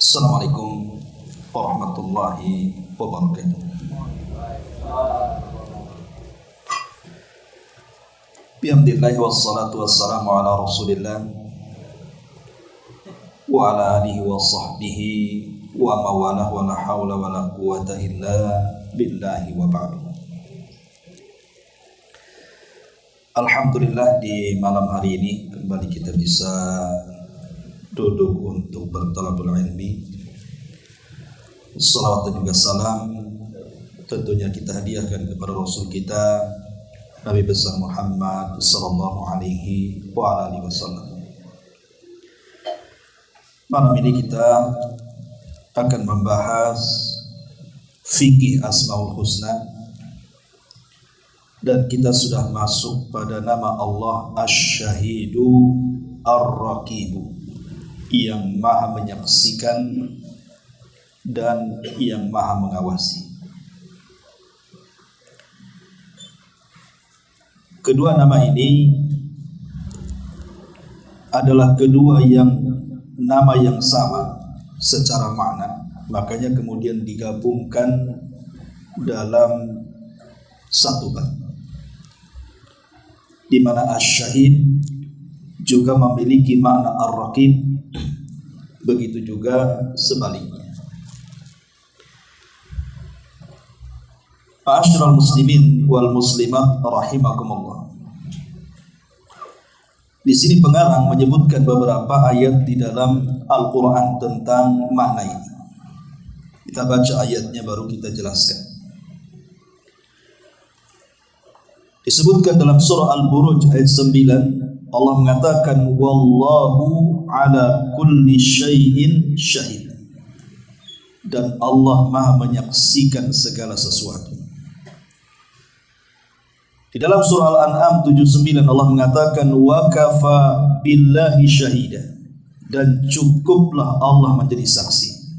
Assalamualaikum warahmatullahi wabarakatuh. Bihamdillahi wassalatu wassalamu ala rasulillah wa ala alihi wa sahbihi wa mawalah wa la hawla wa la quwata illa billahi wa ba'du. Alhamdulillah, di malam hari ini kembali kita bisa duduk untuk bertalabul ilmi. Salawat dan juga salam tentunya kita hadiahkan kepada Rasul kita Nabi besar Muhammad sallallahu alaihi wa alihi wasallam. Malam ini kita akan membahas fikih Asmaul Husna, dan kita sudah masuk pada nama Allah Asy-Syahidu Ar-Raqibu, yang maha menyaksikan dan yang maha mengawasi. Kedua nama ini adalah kedua nama yang sama secara makna, makanya kemudian digabungkan dalam satu bab, di mana Asy-Syahid juga memiliki makna Ar-Raqib, begitu juga sebaliknya. Ma'asyiral muslimin wal muslimat rahimakumullah. Di sini pengarang menyebutkan beberapa ayat di dalam Al-Qur'an tentang makna ini. Kita baca ayatnya baru kita jelaskan. Disebutkan dalam surah Al-Buruj ayat 9, Allah mengatakan wallahu ala kulli syai'in syahid, dan Allah maha menyaksikan segala sesuatu. Di dalam surah Al-An'am 79 Allah mengatakan wa kafa billahi syahida, dan cukuplah Allah menjadi saksi.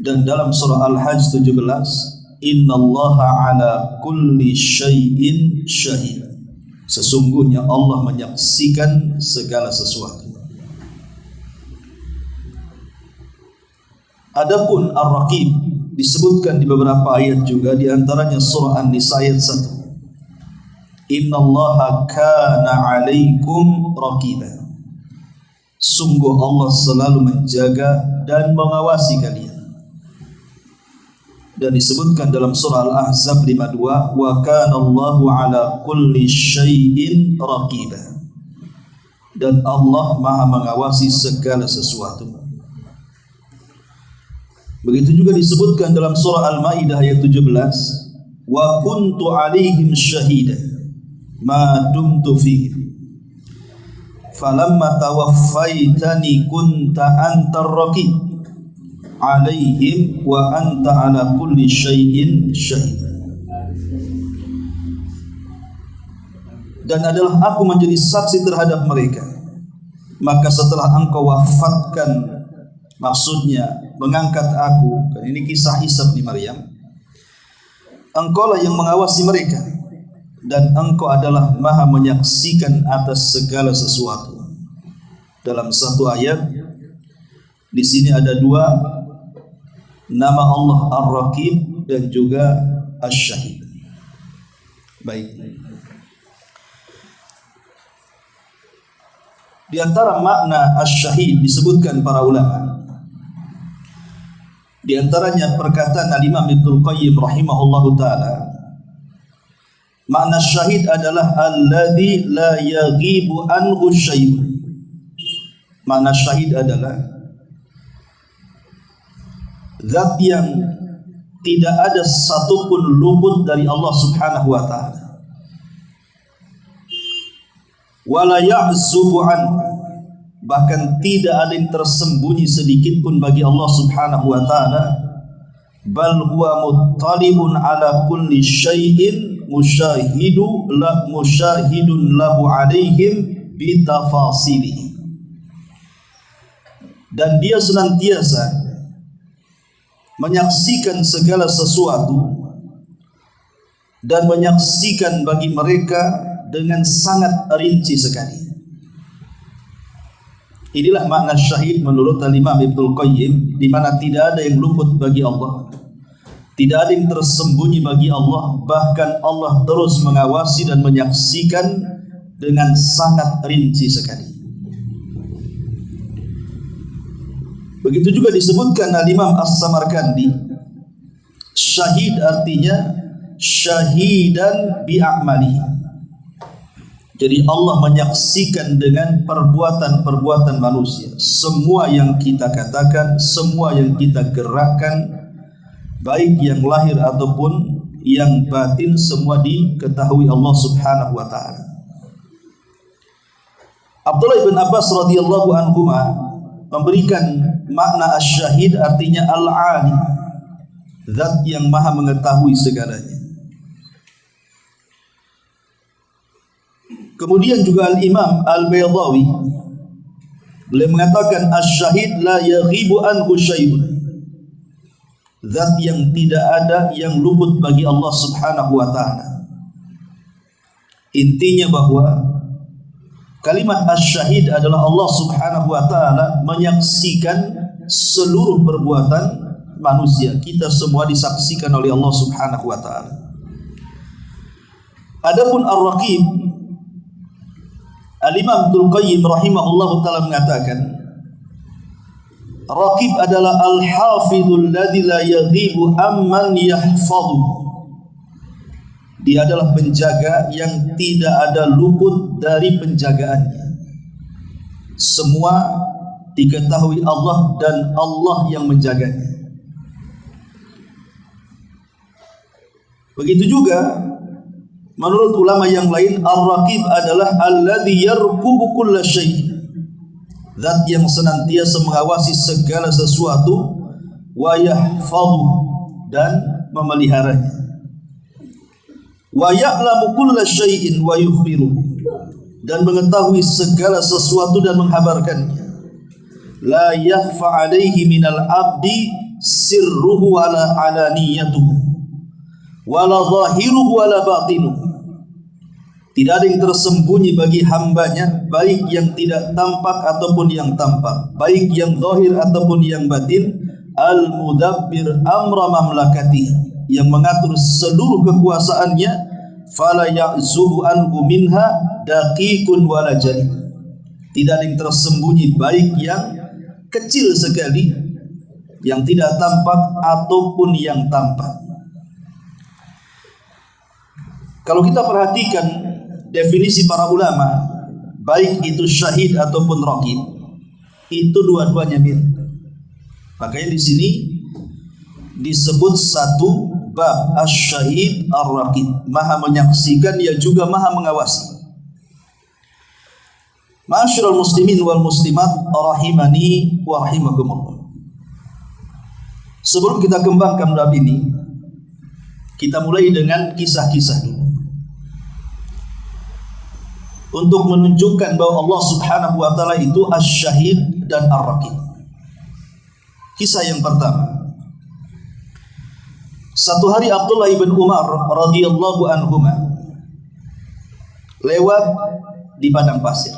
Dan dalam surah Al-Hajj 17 innallaha ala kulli syai'in syahid, sesungguhnya Allah menyaksikan segala sesuatu. Adapun Ar-Raqib disebutkan di beberapa ayat juga, di antaranya surah An-Nisa ayat 1. Innallaha kana 'alaikum raqiba, sungguh Allah selalu menjaga dan mengawasi kalian. Dan disebutkan dalam surah Al-Ahzab 52 wa kana Allahu 'ala kulli syai'in raqiba, dan Allah maha mengawasi segala sesuatu. Begitu juga disebutkan dalam surah Al-Maidah ayat 17 wa kuntu 'alaihim syahida ma dumtu fihim falamma tawaffaitani kunta antar raqib 'alaihim wa anta 'ala kulli syai'in syahid. Dan adalah aku menjadi saksi terhadap mereka, maka setelah engkau wafatkan, maksudnya mengangkat aku, kan ini kisah Isa bin Maryam, engkaulah yang mengawasi mereka, dan engkau adalah maha menyaksikan atas segala sesuatu. Dalam satu ayat di sini ada dua nama Allah, Ar-Raqib dan juga Asy-Syahid. Baik. Di antara makna Asy-Syahid disebutkan para ulama, di antaranya perkataan Al-Imam Ibnul Qayyim rahimahullahu ta'ala, makna syahid adalah alladzi la yaghibu anhu syai'un. Makna syahid adalah zat yang tidak ada satupun luput dari Allah subhanahu wa ta'ala, wala ya'zubu anhu, bahkan tidak ada yang tersembunyi sedikit pun bagi Allah subhanahu wa ta'ala, bal huwa muttali'un ala kulli syai'in musyahidun lahu alaihim bitafasilihi, dan dia senantiasa menyaksikan segala sesuatu dan menyaksikan bagi mereka dengan sangat rinci sekali. Inilah makna syahid menurut Imam Ibnul Qayyim, di mana tidak ada yang luput bagi Allah, tidak ada yang tersembunyi bagi Allah, bahkan Allah terus mengawasi dan menyaksikan dengan sangat rinci sekali. Begitu juga disebutkan Imam As-Samarkandi, syahid artinya syahidan bi'amali. Jadi Allah menyaksikan dengan perbuatan-perbuatan manusia. Semua yang kita katakan, semua yang kita gerakkan, baik yang lahir ataupun yang batin, semua diketahui Allah Subhanahu wa ta'ala. Abdullah bin Abbas radhiyallahu anhuma memberikan makna asyahid artinya al-alim, zat yang maha mengetahui segalanya. Kemudian juga Al-Imam Al-Baydawi beliau mengatakan asyahid la yaghibu anhu syai'un, zat yang tidak ada yang luput bagi Allah Subhanahu wa ta'ala. Intinya bahwa kalimat asyahid adalah Allah Subhanahu wa ta'ala menyaksikan seluruh perbuatan manusia. Kita semua disaksikan oleh Allah Subhanahu wa ta'ala. Adapun Ar-Raqib, Al-Imam Ibnul Qayyim rahimahullahu ta'ala mengatakan, Raqib adalah al-hafidhul ladzi la yaghibu amman yahfadhu. Dia adalah penjaga yang tidak ada luput dari penjagaannya. Semua diketahui Allah dan Allah yang menjaganya. Begitu juga menurut ulama yang lain, Ar-Raqib adalah alladzi yarqubu kulla syai', zat yang senantiasa mengawasi segala sesuatu, wa yahfadhu, dan memeliharanya, wa ya'lamu kulla syai'in wa yukhbiruhu, dan mengetahui segala sesuatu dan menghabarkannya. La yakhfa alaihi minal abdi sirruhu wala alaniyatuhu wala zahiruhu wala batinuhu. Tidak ada yang tersembunyi bagi hambanya, baik yang tidak tampak ataupun yang tampak, baik yang zahir ataupun yang batin. Al-mudabbir amra mamlakati, yang mengatur seluruh kekuasaannya. Fala ya'zubu anhu minha daqiqun wala jali. Tidak ada yang tersembunyi, baik yang kecil sekali, yang tidak tampak ataupun yang tampak. Kalau kita perhatikan definisi para ulama, baik itu syahid ataupun raqib, itu dua-duanya mirip. Makanya di sini disebut satu bab asy-syahid ar-raqib, maha menyaksikan, ia juga maha mengawasi. Ma'asyiral muslimin wal muslimat rahimani wa rahimakumullah. Sebelum kita kembangkan bab ini, kita mulai dengan kisah-kisah dulu, untuk menunjukkan bahwa Allah Subhanahu wa ta'ala itu asy-syahid dan ar-raqib. Kisah yang pertama, satu hari Abdullah ibn Umar radhiyallahu anhuma lewat di padang pasir,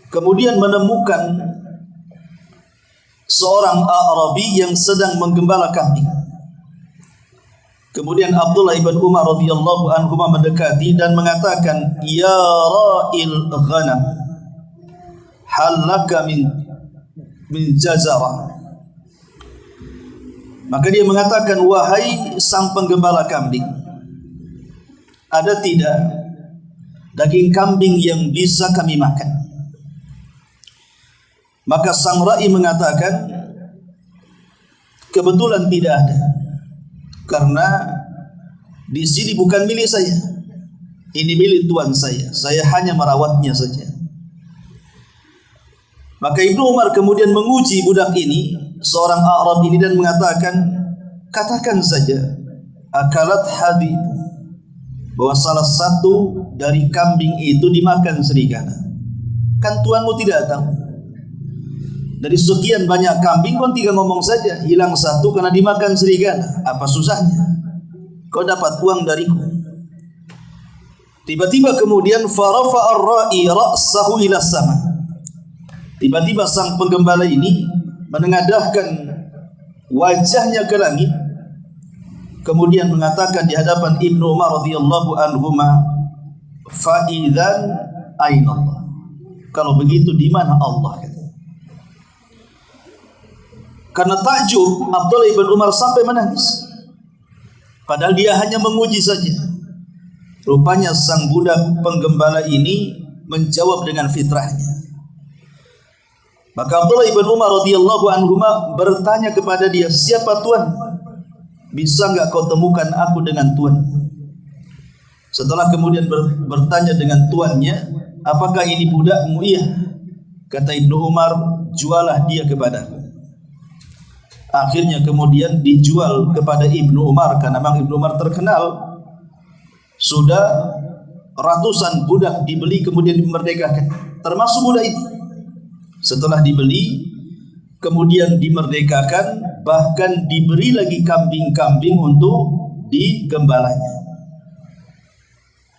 kemudian menemukan seorang Arabi yang sedang menggembala kambing. Kemudian Abdullah ibn Umar radhiyallahu anhu mendekati dan mengatakan, "Ya ra'il ghanam, hal laka min jazara." Maka dia mengatakan, "Wahai sang penggembala kambing, ada tidak daging kambing yang bisa kami makan?" Maka sang ra'i mengatakan, "Kebetulan tidak ada, karena di sini bukan milik saya, ini milik tuan saya. Saya hanya merawatnya saja." Maka Ibnu Umar kemudian menguji budak ini, seorang Arab ini, dan mengatakan, "Katakan saja, akalat hadib, bahwa salah satu dari kambing itu dimakan serigala. Kan tuanmu tidak tahu? Dari sekian banyak kambing, kau tinggal ngomong saja, hilang satu karena dimakan serigala. Apa susahnya? Kau dapat uang dariku." Tiba-tiba kemudian farafa ar-ra'i ra'sahu ila sama. Tiba-tiba sang penggembala ini menengadahkan wajahnya ke langit, kemudian mengatakan di hadapan Ibnu Umar radhiyallahu anhuma, fa idzan aina Allah? Kalau begitu di mana Allah? Karena takjub, Abdullah ibn Umar sampai menangis. Padahal dia hanya menguji saja. Rupanya sang budak penggembala ini menjawab dengan fitrahnya. Maka Abdullah ibn Umar radhiyallahu anhu bertanya kepada dia, siapa Tuhan? Bisa enggak kau temukan aku dengan Tuhan? Setelah kemudian bertanya dengan tuannya, apakah ini budakmu? Iya. Kata Ibnu Umar, jualah dia kepadaku. Akhirnya kemudian dijual kepada Ibnu Umar, karena memang Ibnu Umar terkenal sudah ratusan budak dibeli kemudian dimerdekakan, termasuk budak itu. Setelah dibeli kemudian dimerdekakan, bahkan diberi lagi kambing-kambing untuk digembalanya.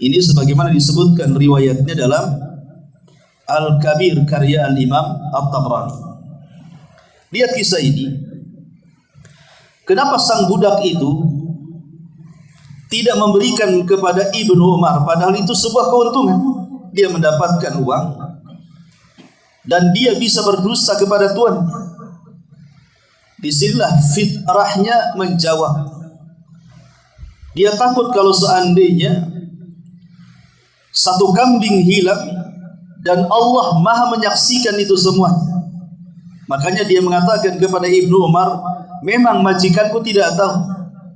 Ini sebagaimana disebutkan riwayatnya dalam Al-Kabir karya Al-Imam At-Tabrani. Lihat kisah ini. Kenapa sang budak itu tidak memberikan kepada Ibnu Umar, padahal itu sebuah keuntungan. Dia mendapatkan uang dan dia bisa berdusta kepada Tuhan. Disinilah fitrahnya menjawab. Dia takut kalau seandainya satu kambing hilang dan Allah Maha menyaksikan itu semuanya. Makanya dia mengatakan kepada Ibnu Umar, memang majikanku tidak tahu,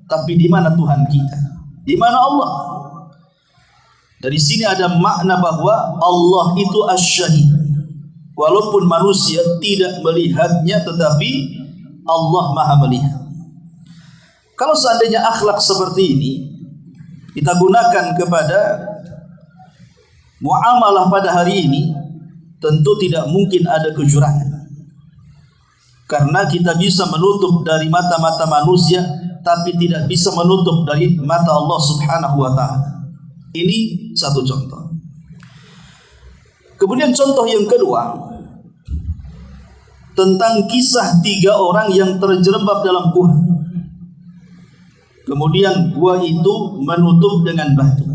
tapi di mana Tuhan kita? Di mana Allah? Dari sini ada makna bahwa Allah itu asy-syahid. Walaupun manusia tidak melihatnya, tetapi Allah Maha melihat. Kalau seandainya akhlak seperti ini kita gunakan kepada muamalah pada hari ini, tentu tidak mungkin ada kecurangan. Karena kita bisa menutup dari mata-mata manusia, tapi tidak bisa menutup dari mata Allah Subhanahu wa ta'ala. Ini satu contoh. Kemudian contoh yang kedua, tentang kisah 3 orang yang terjerembab dalam gua. Kemudian gua itu menutup dengan batu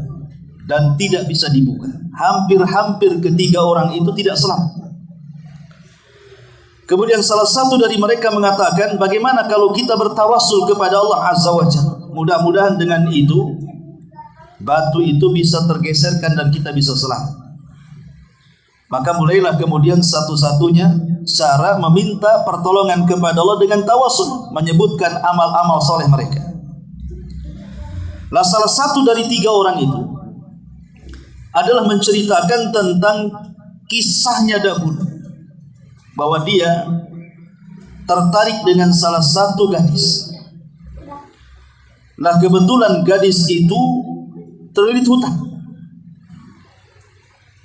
dan tidak bisa dibuka. Hampir-hampir ketiga orang itu tidak selamat. Kemudian salah satu dari mereka mengatakan, bagaimana kalau kita bertawassul kepada Allah Azza wa Jalla? Mudah-mudahan dengan itu batu itu bisa tergeserkan dan kita bisa selamat. Maka mulailah kemudian satu-satunya cara meminta pertolongan kepada Allah dengan tawassul, menyebutkan amal-amal soleh mereka. Lah salah satu dari 3 orang itu adalah menceritakan tentang kisahnya dahulu, bahwa dia tertarik dengan salah satu gadis. Nah kebetulan gadis itu terlilit hutang.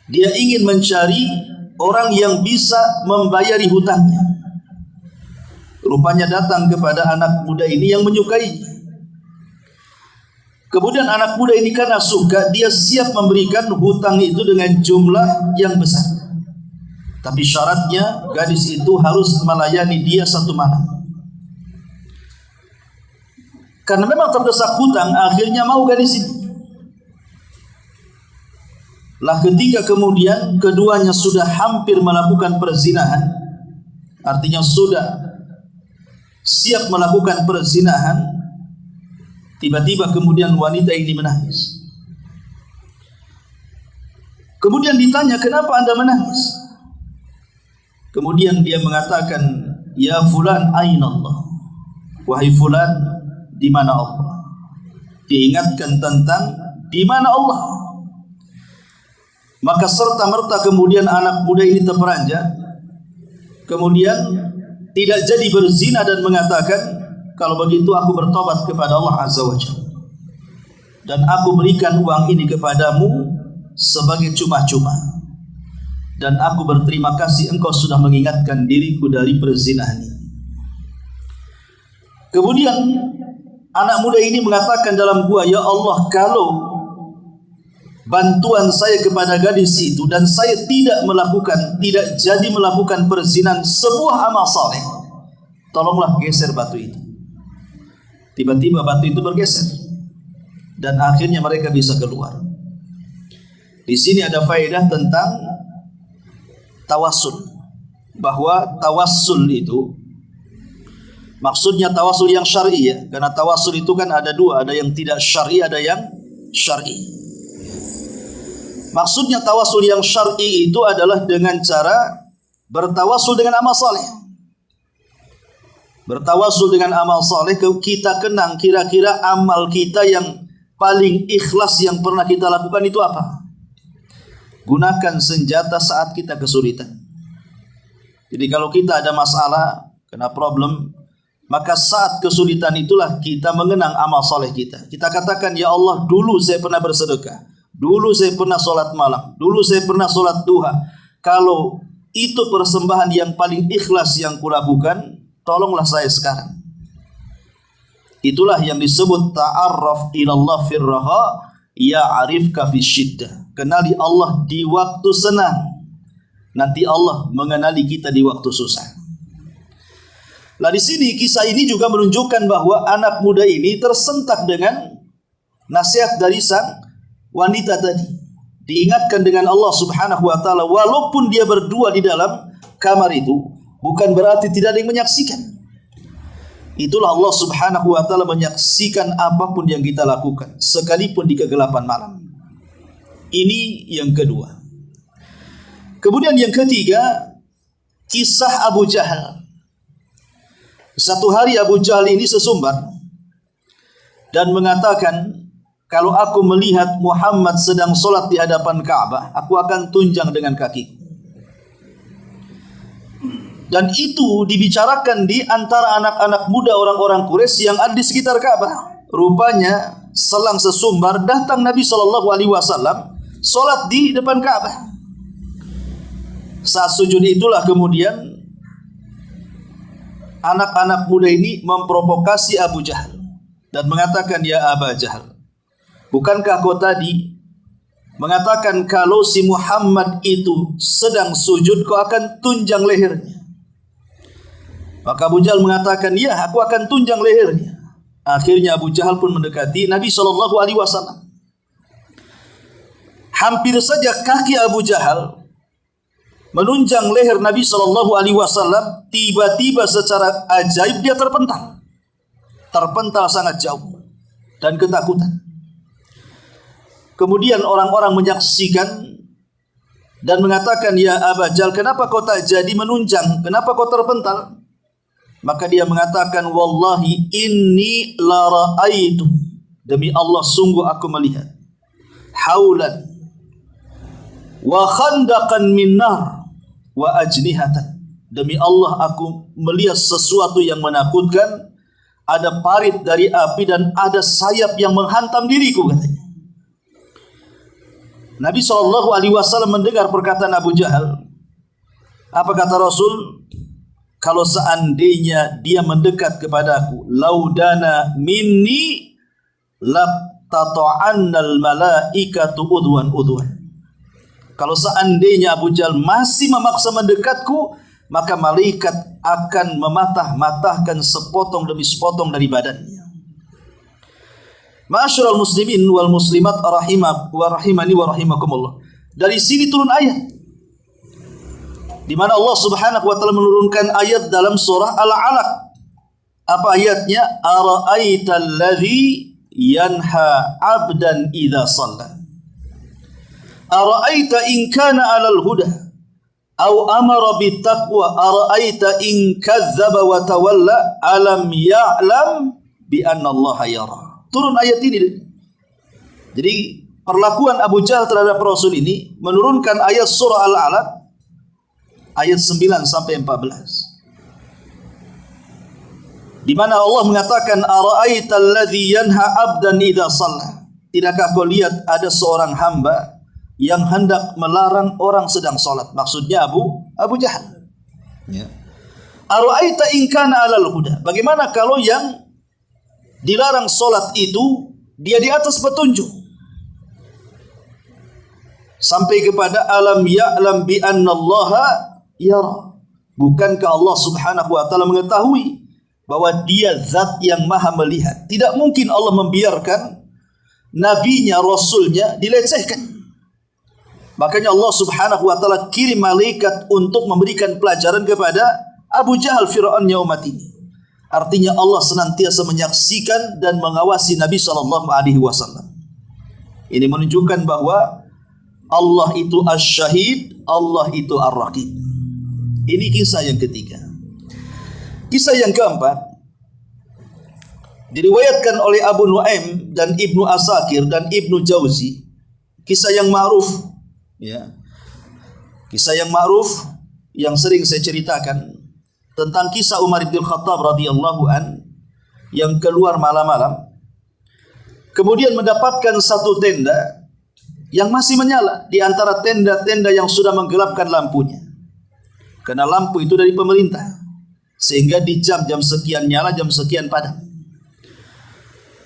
Dia ingin mencari orang yang bisa membayari hutangnya. Rupanya datang kepada anak muda ini yang menyukainya. Kemudian anak muda ini karena suka, dia siap memberikan hutang itu dengan jumlah yang besar. Tapi syaratnya gadis itu harus melayani dia 1 malam. Karena memang terdesak hutang, akhirnya mau gadis ini. Lah ketika kemudian keduanya sudah hampir melakukan perzinahan, artinya sudah siap melakukan perzinahan, tiba-tiba kemudian wanita ini menangis. Kemudian ditanya, kenapa anda menangis? Kemudian dia mengatakan, ya fulan aina Allah? Wahai fulan, di mana Allah? Diingatkan tentang di mana Allah. Maka serta-merta kemudian anak muda ini terperanjat. Kemudian tidak jadi berzina dan mengatakan, kalau begitu aku bertobat kepada Allah Azza wa Jalla, dan aku berikan uang ini kepadamu sebagai cuma-cuma, dan aku berterima kasih engkau sudah mengingatkan diriku dari perzinahan ini. Kemudian anak muda ini mengatakan dalam gua, ya Allah, kalau bantuan saya kepada gadis itu dan saya tidak jadi melakukan perzinahan, sebuah amal saleh, tolonglah geser batu itu. Tiba-tiba batu itu bergeser dan akhirnya mereka bisa keluar. Di sini ada faedah tentang tawassul, bahwa tawassul itu maksudnya tawassul yang syar'i ya, karena tawassul itu kan ada dua, ada yang tidak syar'i, ada yang syar'i. Maksudnya tawassul yang syar'i itu adalah dengan cara bertawassul dengan amal saleh. Bertawassul dengan amal saleh, kita kenang kira-kira amal kita yang paling ikhlas yang pernah kita lakukan itu apa? Gunakan senjata saat kita kesulitan. Jadi kalau kita ada masalah, kena problem, maka saat kesulitan itulah kita mengenang amal saleh kita. Kita katakan, ya Allah, dulu saya pernah bersedekah, dulu saya pernah sholat malam, dulu saya pernah sholat duha. Kalau itu persembahan yang paling ikhlas yang kulakukan, tolonglah saya sekarang. Itulah yang disebut ta'arraf ilallah firraha ya'arifka fi syiddah. Kenali Allah di waktu senang, nanti Allah mengenali kita di waktu susah. Nah, di sini kisah ini juga menunjukkan bahwa anak muda ini tersentak dengan nasihat dari sang wanita tadi. Diingatkan dengan Allah Subhanahu wa taala, walaupun dia berdua di dalam kamar itu, bukan berarti tidak ada yang menyaksikan. Itulah Allah Subhanahu wa taala menyaksikan apapun yang kita lakukan, sekalipun di kegelapan malam. Ini yang kedua. Kemudian yang ketiga, kisah Abu Jahal. Satu hari Abu Jahal ini sesumbar dan mengatakan, kalau aku melihat Muhammad sedang sholat di hadapan Ka'bah, aku akan tunjang dengan kakiku. Dan itu dibicarakan di antara anak-anak muda orang-orang Quraisy yang ada di sekitar Ka'bah. Rupanya selang sesumbar datang Nabi SAW sholat di depan Ka'bah. Saat sujud itulah kemudian anak-anak muda ini memprovokasi Abu Jahal dan mengatakan, ya Aba Jahal, bukankah kau tadi mengatakan kalau si Muhammad itu sedang sujud kau akan tunjang lehernya? Maka Abu Jahal mengatakan, ya, aku akan tunjang lehernya. Akhirnya Abu Jahal pun mendekati Nabi SAW. Hampir saja kaki Abu Jahal menunjang leher Nabi SAW, tiba-tiba secara ajaib dia terpental sangat jauh dan ketakutan. Kemudian orang-orang menyaksikan dan mengatakan, ya Aba Jahal, kenapa kau tak jadi menunjang, kenapa kau terpental? Maka dia mengatakan, wallahi inni la ra'aitu, demi Allah sungguh aku melihat, haulan wa khandaqan min nar wa ajnihatan, demi Allah aku melihat sesuatu yang menakutkan, ada parit dari api dan ada sayap yang menghantam diriku, katanya. Nabi SAW mendengar perkataan Abu Jahal. Apa kata Rasul? Kalau seandainya dia mendekat kepadaku, laudana minni laqtata'annal malaikatu udwan. Kalau seandainya Abu Jahal masih memaksa mendekatku, maka malaikat akan mematah-matahkan sepotong demi sepotong dari badannya. Ma'asyiral muslimin wal muslimat rahimani wa rahimakumullah. Dari sini turun ayat di mana Allah Subhanahu wa taala menurunkan ayat dalam surah Al-Alaq. Apa ayatnya? Ara'aital ladzi yanha 'abdan idza shalla. Ara'aita in kana 'alal huda aw amara bittaqwa ara'aita in kadzdzaba wa tawalla alam ya'lam bi anna Allah yara. Turun ayat ini. Jadi perlakuan Abu Jahal terhadap Rasul ini menurunkan ayat surah Al-Alaq ayat 9 sampai 14. Di mana Allah mengatakan, ara'aital ladzi yanha 'abdan idza shalla. Tidakkah kau lihat ada seorang hamba yang hendak melarang orang sedang salat? Maksudnya Abu Jahal. Ya. Ara'aita in kana 'alal huda. Bagaimana kalau yang dilarang salat itu dia di atas petunjuk? Sampai kepada alam ya'lam bi annallaha yara. Bukankah Allah Subhanahu wa taala mengetahui bahwa Dia zat yang maha melihat? Tidak mungkin Allah membiarkan nabinya, rasulnya dilecehkan. Makanya Allah Subhanahu wa taala kirim malaikat untuk memberikan pelajaran kepada Abu Jahal, Fir'aunnya umat ini. Artinya Allah senantiasa menyaksikan dan mengawasi Nabi sallallahu alaihi wasallam. Ini menunjukkan bahwa Allah itu Asy-Syahid, Allah itu Ar-Raqib. Ini kisah yang ketiga. Kisah yang keempat diriwayatkan oleh Abu Nuaim dan Ibnu Asakir dan Ibnu Jauzi. Kisah yang ma'ruf, ya. Kisah yang ma'ruf yang sering saya ceritakan tentang kisah Umar bin Khattab radhiyallahu an yang keluar malam-malam, kemudian mendapatkan satu tenda yang masih menyala di antara tenda-tenda yang sudah menggelapkan lampunya. Karena lampu itu dari pemerintah, sehingga di jam-jam sekian nyala, jam sekian padam.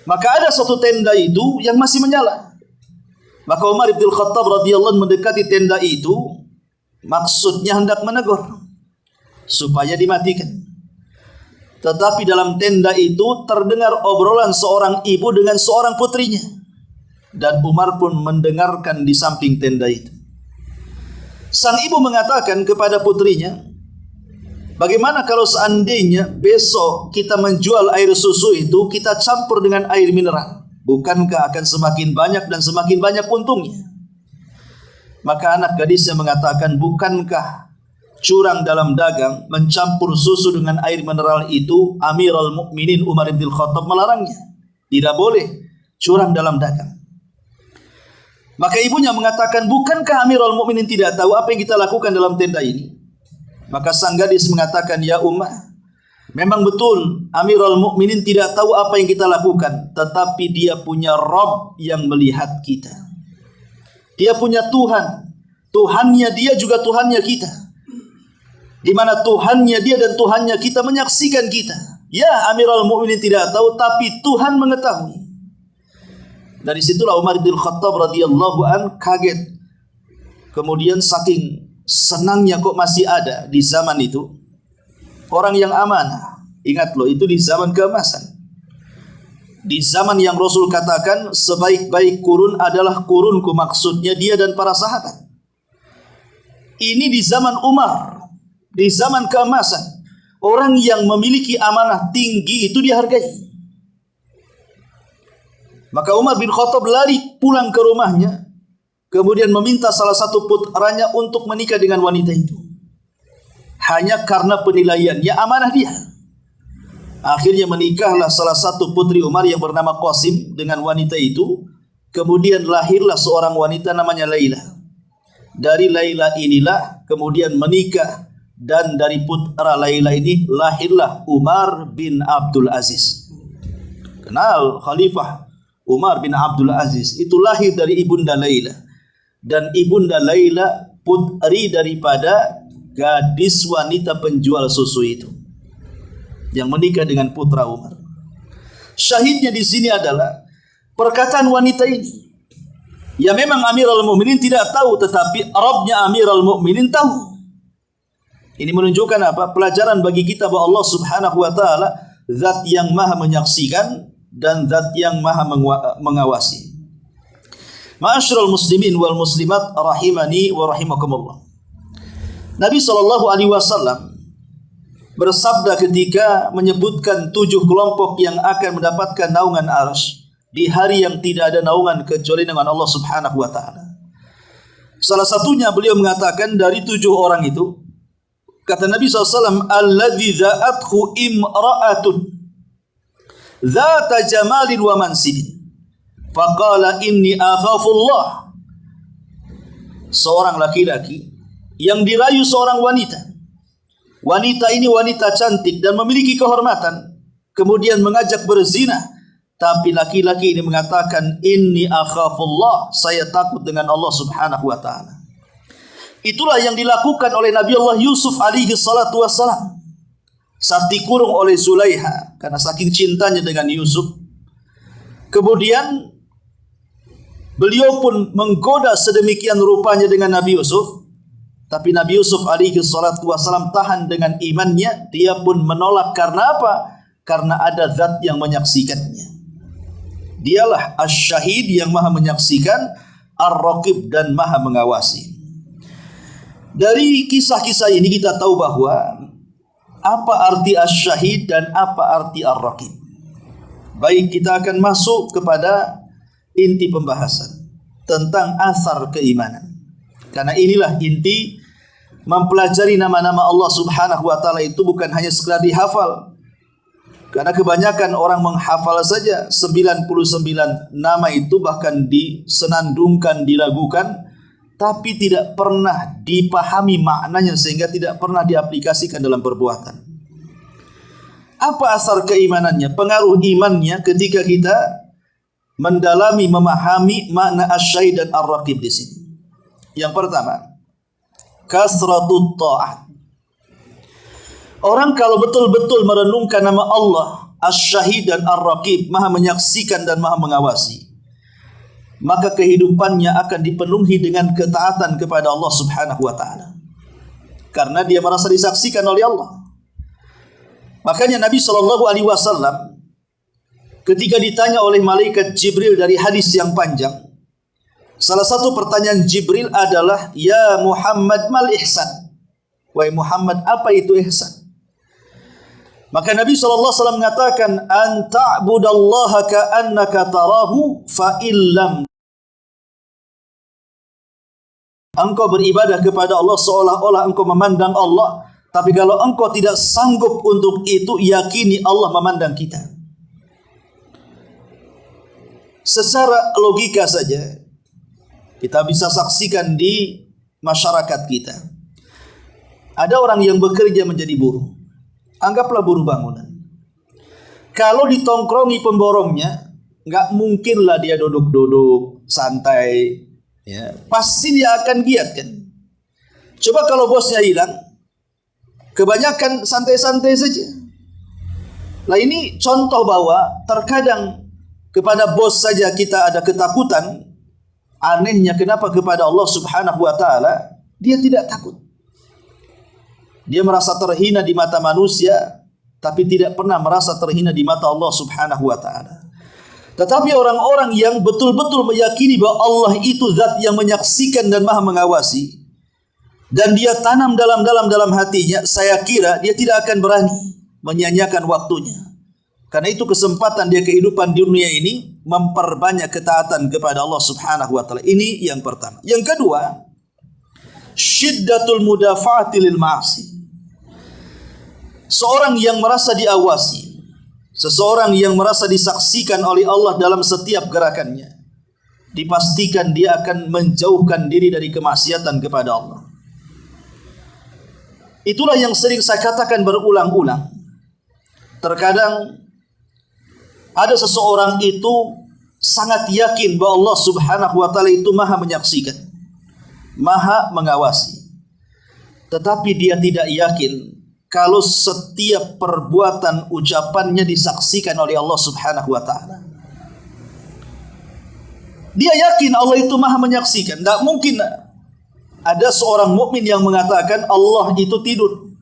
Maka ada satu tenda itu yang masih menyala. Maka Umar bin Khattab radhiyallahu anhu mendekati tenda itu, maksudnya hendak menegur supaya dimatikan. Tetapi dalam tenda itu terdengar obrolan seorang ibu dengan seorang putrinya, dan Umar pun mendengarkan di samping tenda itu. Sang ibu mengatakan kepada putrinya, bagaimana kalau seandainya besok kita menjual air susu itu, kita campur dengan air mineral? Bukankah akan semakin banyak dan semakin banyak untungnya? Maka anak gadisnya mengatakan, bukankah curang dalam dagang mencampur susu dengan air mineral itu Amirul Mukminin Umar bin Khattab melarangnya? Tidak boleh curang dalam dagang. Maka ibunya mengatakan, bukankah Amirul Mukminin tidak tahu apa yang kita lakukan dalam tenda ini? Maka sang gadis mengatakan, ya Ummah, memang betul Amirul Mukminin tidak tahu apa yang kita lakukan, tetapi dia punya Rabb yang melihat kita. Dia punya Tuhan, Tuhannya dia juga Tuhannya kita, di mana Tuhannya dia dan Tuhannya kita menyaksikan kita. Ya, Amirul Mukminin tidak tahu, tapi Tuhan mengetahui. Dari situlah Umar bin Khattab radhiyallahu an kaget. Kemudian saking senangnya kok masih ada di zaman itu orang yang amanah. Ingat loh, itu di zaman keemasan. Di zaman yang Rasul katakan sebaik-baik kurun adalah kurunku, maksudnya dia dan para sahabat. Ini di zaman Umar, di zaman keemasan. Orang yang memiliki amanah tinggi itu dihargai. Maka Umar bin Khattab lari pulang ke rumahnya, kemudian meminta salah satu putranya untuk menikah dengan wanita itu. Hanya karena penilaiannya amanah dia. Akhirnya menikahlah salah satu putri Umar yang bernama Qasim dengan wanita itu. Kemudian lahirlah seorang wanita namanya Laila. Dari Laila inilah kemudian menikah, dan dari putra Laila ini lahirlah Umar bin Abdul Aziz. Kenal Khalifah Umar bin Abdul Aziz itu lahir dari ibunda Laila, dan ibunda Laila putri daripada gadis wanita penjual susu itu yang menikah dengan putra Umar. Syahidnya di sini adalah perkataan wanita ini. Ya memang Amirul Mukminin tidak tahu, tetapi Rabbnya Amirul Mukminin tahu. Ini menunjukkan apa? Pelajaran bagi kita bahwa Allah Subhanahu wa taala zat yang maha menyaksikan dan zat yang maha mengawasi. Ma'asyiral muslimin wal muslimat rahimani wa rahimakumullah. Nabi sallallahu alaihi wasallam bersabda ketika menyebutkan 7 kelompok yang akan mendapatkan naungan arsy di hari yang tidak ada naungan kecuali dengan Allah Subhanahu wa taala. Salah satunya beliau mengatakan dari 7 orang itu, kata Nabi SAW, alladzi za'athu imra'atun zata jamalin wa mansibin faqala inni akhafullah. Seorang laki-laki yang dirayu seorang wanita. Wanita ini wanita cantik dan memiliki kehormatan, kemudian mengajak berzina, tapi laki-laki ini mengatakan inni akhafullah, saya takut dengan Allah Subhanahu wa taala. Itulah yang dilakukan oleh Nabi Allah Yusuf alaihi salatu wassalam saat dikurung oleh Zulaiha karena saking cintanya dengan Yusuf. Kemudian Beliau pun menggoda sedemikian rupanya dengan Nabi Yusuf. Tapi Nabi Yusuf alaihi salatu wassalam tahan dengan imannya. Dia pun menolak karena apa? Karena ada zat yang menyaksikannya. Dialah Asy-Syahid yang maha menyaksikan, Ar-Raqib dan maha mengawasi. Dari kisah-kisah ini kita tahu bahwa apa arti Asy-Syahid dan apa arti Ar-Raqib. Baik, kita akan masuk kepada inti pembahasan tentang asar keimanan. Karena inilah inti mempelajari nama-nama Allah Subhanahu wa taala itu bukan hanya sekedar dihafal. Karena kebanyakan orang menghafal saja 99 nama itu, bahkan disenandungkan, dilagukan, tapi tidak pernah dipahami maknanya sehingga tidak pernah diaplikasikan dalam perbuatan. Apa asar keimanannya, pengaruh imannya ketika kita mendalami, memahami makna Asy-Syahid dan Ar-Raqib di sini? Yang pertama, kasratut ta'ah. Orang kalau betul-betul merenungkan nama Allah Asy-Syahid dan Ar-Raqib, maha menyaksikan dan maha mengawasi, maka kehidupannya akan dipenuhi dengan ketaatan kepada Allah Subhanahu wa taala. Karena dia merasa disaksikan oleh Allah. Makanya Nabi SAW ketika ditanya oleh malaikat Jibril dari hadis yang panjang, salah satu pertanyaan Jibril adalah, "Ya Muhammad, mal ihsan?" Wahai Muhammad, apa itu ihsan? Maka Nabi SAW mengatakan, "An ta'budallaha ka'annaka tarahu fa illam." Engkau beribadah kepada Allah seolah-olah engkau memandang Allah, tapi kalau engkau tidak sanggup untuk itu, yakini Allah memandang kita. Secara logika saja kita bisa saksikan di masyarakat kita. Ada orang yang bekerja menjadi buruh. Anggaplah buruh bangunan. Kalau ditongkrongi pemborongnya, nggak mungkinlah dia duduk-duduk santai. Ya, pasti dia akan giat kan. Coba kalau bosnya hilang, kebanyakan santai-santai saja. Nah, ini contoh bahwa terkadang kepada bos saja kita ada ketakutan. Anehnya kenapa kepada Allah Subhanahu wa taala dia tidak takut. Dia merasa terhina di mata manusia, tapi tidak pernah merasa terhina di mata Allah Subhanahu wa taala. Tetapi orang-orang yang betul-betul meyakini bahwa Allah itu zat yang menyaksikan dan maha mengawasi, dan dia tanam dalam hatinya, saya kira dia tidak akan berani menyia-nyiakan waktunya. Karena itu kesempatan dia kehidupan di dunia ini memperbanyak ketaatan kepada Allah Subhanahu wa taala. Ini yang pertama. Yang kedua, syiddatul mudafa'ati lil ma'asi. Seorang yang merasa diawasi, seseorang yang merasa disaksikan oleh Allah dalam setiap gerakannya, dipastikan dia akan menjauhkan diri dari kemaksiatan kepada Allah. Itulah yang sering saya katakan berulang-ulang. Terkadang ada seseorang itu sangat yakin bahwa Allah Subhanahu wa taala itu maha menyaksikan, maha mengawasi. Tetapi dia tidak yakin kalau setiap perbuatan ucapannya disaksikan oleh Allah Subhanahu wa taala. Dia yakin Allah itu maha menyaksikan. Tidak mungkin ada seorang mukmin yang mengatakan Allah itu tidur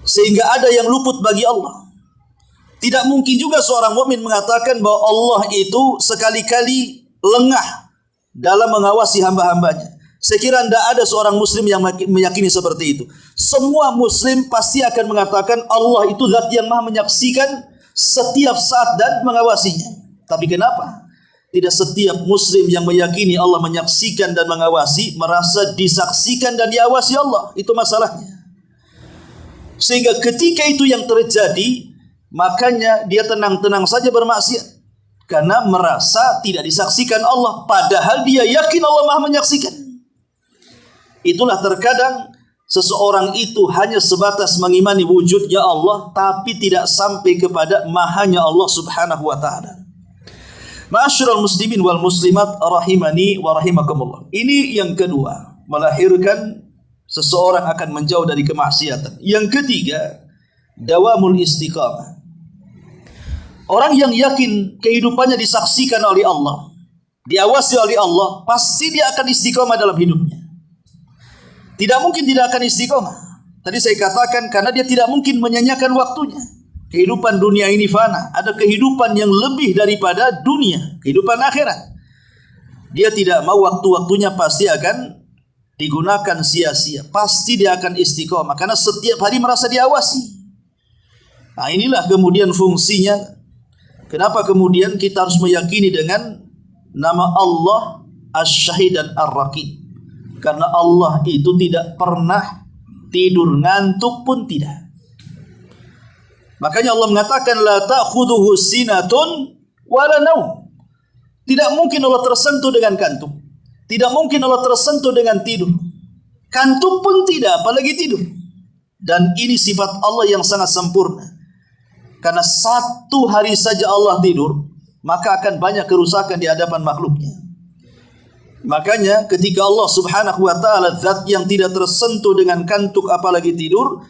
sehingga ada yang luput bagi Allah. Tidak mungkin juga seorang mukmin mengatakan bahwa Allah itu sekali-kali lengah dalam mengawasi hamba-hambanya. Saya kira tidak ada seorang muslim yang meyakini seperti itu. Semua muslim pasti akan mengatakan Allah itu zat yang maha menyaksikan setiap saat dan mengawasinya. Tapi kenapa tidak setiap muslim yang meyakini Allah menyaksikan dan mengawasi merasa disaksikan dan diawasi Allah? Itu masalahnya. Sehingga ketika itu yang terjadi, makanya dia tenang-tenang saja bermaksiat karena merasa tidak disaksikan Allah, padahal dia yakin Allah maha menyaksikan. Itulah terkadang seseorang itu hanya sebatas mengimani wujudnya Allah, tapi tidak sampai kepada mahanya Allah Subhanahu wa taala. Ma'asyiral muslimin wal muslimat rahimani wa rahimakumullah. Ini yang kedua, melahirkan seseorang akan menjauh dari kemaksiatan. Yang ketiga, dawamul istiqamah. Orang yang yakin kehidupannya disaksikan oleh Allah, diawasi oleh Allah, pasti dia akan istiqomah dalam hidupnya. Tidak mungkin tidak akan istiqomah. Tadi saya katakan karena dia tidak mungkin menyanyiakan waktunya. Kehidupan dunia ini fana, ada kehidupan yang lebih daripada dunia, kehidupan akhirat. Dia tidak mau waktu-waktunya pasti akan digunakan sia-sia. Pasti dia akan istiqomah karena setiap hari merasa diawasi. Nah, inilah kemudian fungsinya. Kenapa kemudian kita harus meyakini dengan nama Allah Asy-Syahid dan Ar-Raqib? Karena Allah itu tidak pernah tidur, ngantuk pun tidak. Makanya Allah mengatakan la ta'khudhuhu sinatun wala naum. Tidak mungkin Allah tersentuh dengan kantuk. Tidak mungkin Allah tersentuh dengan tidur. Kantuk pun tidak, apalagi tidur. Dan ini sifat Allah yang sangat sempurna. Karena satu hari saja Allah tidur, maka akan banyak kerusakan di hadapan makhluknya. Makanya ketika Allah subhanahu wa ta'ala zat yang tidak tersentuh dengan kantuk apalagi tidur,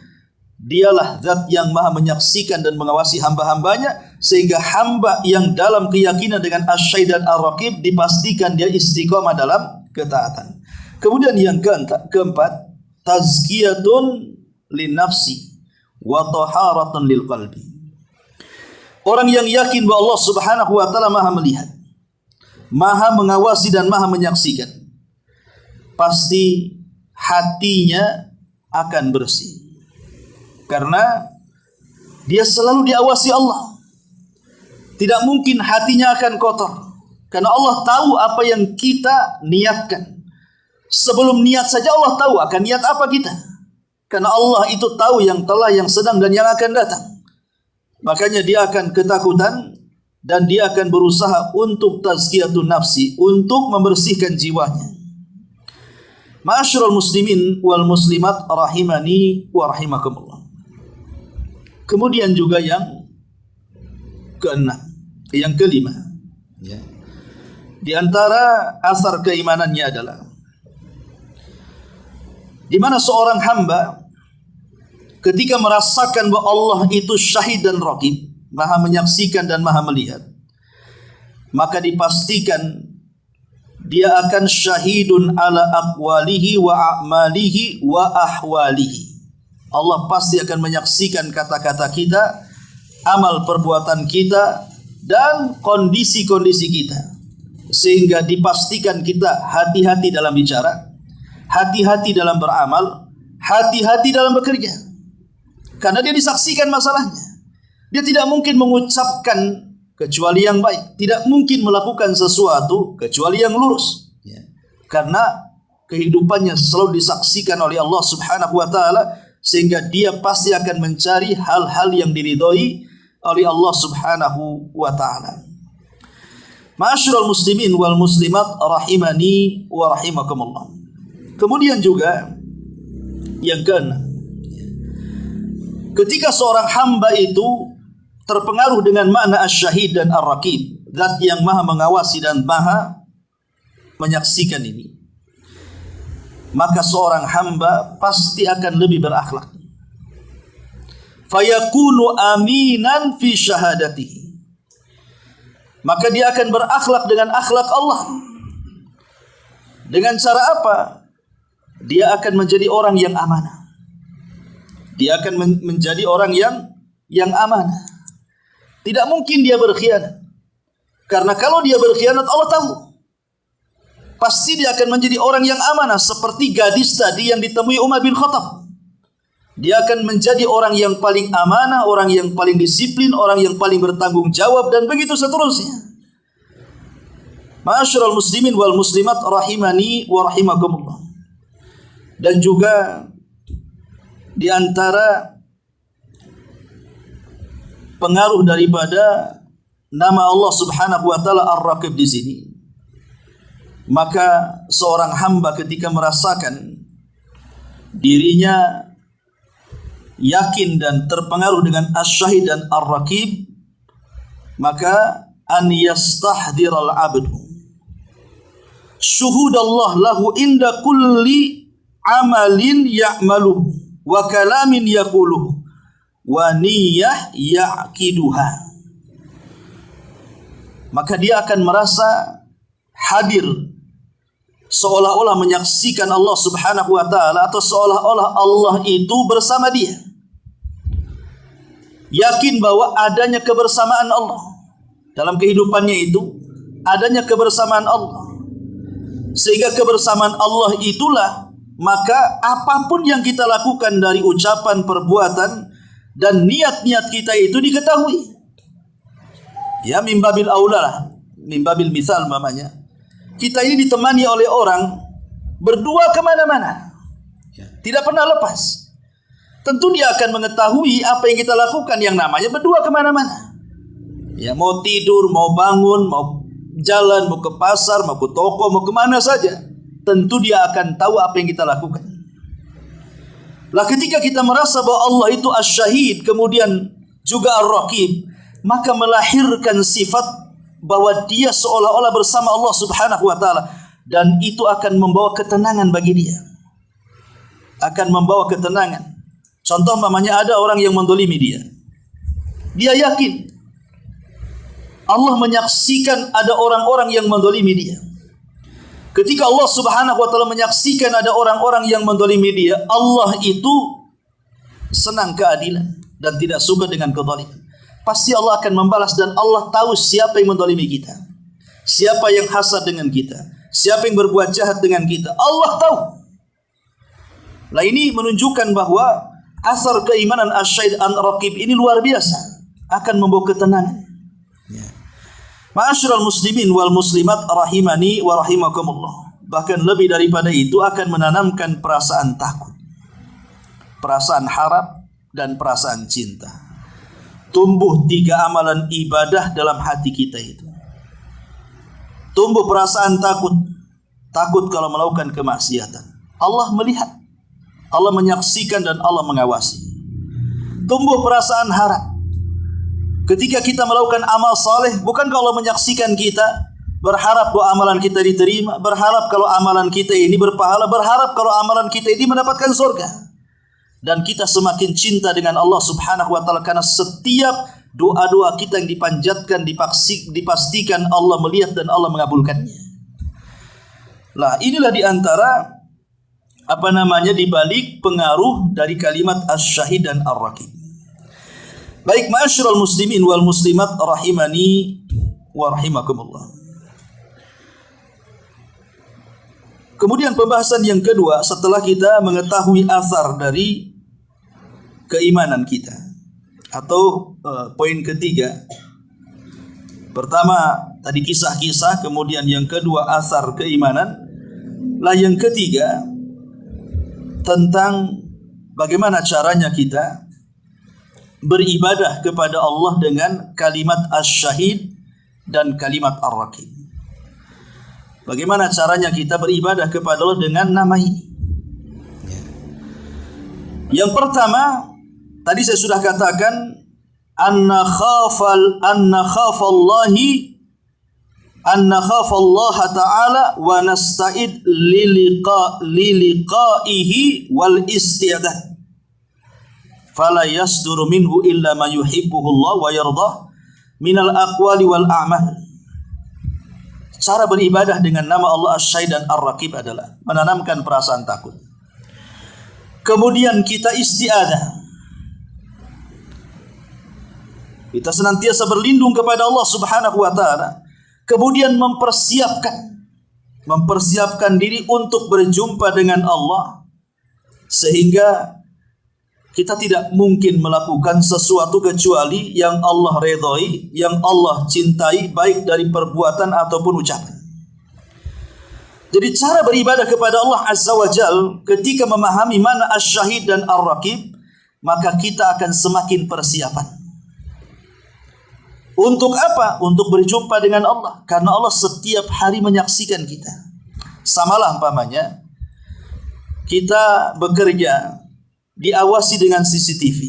dialah zat yang maha menyaksikan dan mengawasi hamba-hambanya, sehingga hamba yang dalam keyakinan dengan Asy-Syahid dan Ar-Raqib dipastikan dia istiqomah dalam ketaatan. Kemudian yang keempat, tazkiyatun lin nafsi wa taharatun lil qalbi. Orang yang yakin bahwa Allah subhanahu wa ta'ala maha melihat, maha mengawasi dan maha menyaksikan, pasti hatinya akan bersih. Karena dia selalu diawasi Allah. Tidak mungkin hatinya akan kotor. Karena Allah tahu apa yang kita niatkan. Sebelum niat saja Allah tahu akan niat apa kita. Karena Allah itu tahu yang telah, yang sedang, dan yang akan datang. Makanya dia akan ketakutan dan dia akan berusaha untuk tazkiyatun nafsi, untuk membersihkan jiwanya. Ma'asyiral muslimin wal muslimat rahimani wa rahimakumullah. Kemudian juga yang keenam, yang kelima, ya. Di antara asar keimanannya adalah di mana seorang hamba ketika merasakan bahwa Allah itu syahid dan raqib, maha menyaksikan dan maha melihat, maka dipastikan dia akan syahidun ala aqwalihi wa a'malihi wa ahwalihi. Allah pasti akan menyaksikan kata-kata kita, amal perbuatan kita, dan kondisi-kondisi kita. Sehingga dipastikan kita hati-hati dalam bicara, hati-hati dalam beramal, hati-hati dalam bekerja. Karena dia disaksikan masalahnya. Dia tidak mungkin mengucapkan kecuali yang baik. Tidak mungkin melakukan sesuatu kecuali yang lurus. Ya. Karena kehidupannya selalu disaksikan oleh Allah subhanahu wa ta'ala. Sehingga dia pasti akan mencari hal-hal yang diridhoi oleh Allah subhanahu wa ta'ala. Ma'asyiral muslimin wal muslimat rahimani wa rahimakumullah. Kemudian juga yang keenam, ketika seorang hamba itu terpengaruh dengan makna Asy-Syahid dan Ar-Raqib, zat yang maha mengawasi dan maha menyaksikan ini, maka seorang hamba pasti akan lebih berakhlak. Fayakunu aminan fi syahadatihi. Maka dia akan berakhlak dengan akhlak Allah. Dengan cara apa? Dia akan menjadi orang yang amanah. Dia akan menjadi orang yang amanah. Tidak mungkin dia berkhianat. Karena kalau dia berkhianat, Allah tahu. Pasti dia akan menjadi orang yang amanah. Seperti gadis tadi yang ditemui Umar bin Khattab. Dia akan menjadi orang yang paling amanah, orang yang paling disiplin, orang yang paling bertanggung jawab, dan begitu seterusnya. Ma'asyiral muslimin wal muslimat rahimani wa rahimakumullah. Dan juga di antara pengaruh daripada nama Allah subhanahu wa ta'ala Ar-Raqib di sini, maka seorang hamba ketika merasakan dirinya yakin dan terpengaruh dengan Asy-Syahid dan Ar-Raqib, maka an yastahdhiral abdu syuhudallah lahu inda kulli amalin ya'maluhu wa kalamin yaquluhu wa niyyah yaqiduha. Maka dia akan merasa hadir seolah-olah menyaksikan Allah Subhanahu wa taala, atau seolah-olah Allah itu bersama dia. Yakin bahwa adanya kebersamaan Allah dalam kehidupannya, itu adanya kebersamaan Allah, sehingga kebersamaan Allah itulah maka apapun yang kita lakukan dari ucapan, perbuatan, dan niat-niat kita itu diketahui. Ya, mimbabil aula, mimbabil misal mamanya. Kita ini ditemani oleh orang berdua kemana-mana, tidak pernah lepas. Tentu dia akan mengetahui apa yang kita lakukan, yang namanya berdua kemana-mana. Ya, mau tidur, mau bangun, mau jalan, mau ke pasar, mau ke toko, mau kemana saja, tentu dia akan tahu apa yang kita lakukan. Lah, ketika kita merasa bahwa Allah itu Asy-Syahid, kemudian juga Ar-Raqib, maka melahirkan sifat bahwa dia seolah-olah bersama Allah Subhanahu wa taala, dan itu akan membawa ketenangan bagi dia. Akan membawa ketenangan. Contoh mamanya, ada orang yang mendolimi dia. Dia yakin Allah menyaksikan ada orang-orang yang mendolimi dia. Ketika Allah Subhanahu wa taala menyaksikan ada orang-orang yang mendolimi dia, Allah itu senang keadilan dan tidak suka dengan kezaliman. Pasti Allah akan membalas, dan Allah tahu siapa yang mendolimi kita, siapa yang hasad dengan kita, siapa yang berbuat jahat dengan kita. Allah tahu. Nah, ini menunjukkan bahwa asar keimanan Asy-Syahid Ar-Raqib ini luar biasa, akan membawa ketenangan. Ma'asyiral muslimin wal muslimat rahimani wa rahimakumullah. Bahkan lebih daripada itu, akan menanamkan perasaan takut, perasaan harap, dan perasaan cinta. Tumbuh 3 amalan ibadah dalam hati kita itu. Tumbuh perasaan takut. Takut kalau melakukan kemaksiatan. Allah melihat, Allah menyaksikan, dan Allah mengawasi. Tumbuh perasaan harap. Ketika kita melakukan amal saleh, bukankah Allah menyaksikan kita? Berharap bahwa amalan kita diterima, berharap kalau amalan kita ini berpahala, berharap kalau amalan kita ini mendapatkan surga. Dan kita semakin cinta dengan Allah Subhanahu wa taala karena setiap doa-doa kita yang dipanjatkan, dipastikan Allah melihat dan Allah mengabulkannya. Lah, inilah diantara dibalik pengaruh dari kalimat Asy-Syahid dan Ar-Raqib. Baik, ma'asyiral muslimin wal muslimat rahimani wa rahimakumullah. Kemudian pembahasan yang kedua, setelah kita mengetahui asar dari keimanan kita, atau poin ketiga. Pertama tadi kisah-kisah, kemudian yang kedua asar keimanan. Lah, yang ketiga tentang bagaimana caranya kita beribadah kepada Allah dengan kalimat Asy-Syahid dan kalimat Ar-Raqib. Bagaimana caranya kita beribadah kepada Allah dengan nama ini? Yang pertama, tadi saya sudah katakan, anna khafallaha ta'ala wa nasta'id liliqaihi wal isti'dad. Fala yasduru minhu illa ma yuhibbuhullah wa yardah minal aqwali wal a'mal. Cara beribadah dengan nama Allah Asy-Syahid dan Ar-Raqib adalah menanamkan perasaan takut. Kemudian kita isti'adah. Kita senantiasa berlindung kepada Allah Subhanahu wa taala. Kemudian mempersiapkan diri untuk berjumpa dengan Allah, sehingga kita tidak mungkin melakukan sesuatu kecuali yang Allah redhai, yang Allah cintai, baik dari perbuatan ataupun ucapan. Jadi cara beribadah kepada Allah Azza wa Jal, ketika memahami mana Asy-Syahid dan Ar-Raqib, maka kita akan semakin persiapan. Untuk apa? Untuk berjumpa dengan Allah. Karena Allah setiap hari menyaksikan kita. Samalah umpamanya kita bekerja diawasi dengan CCTV.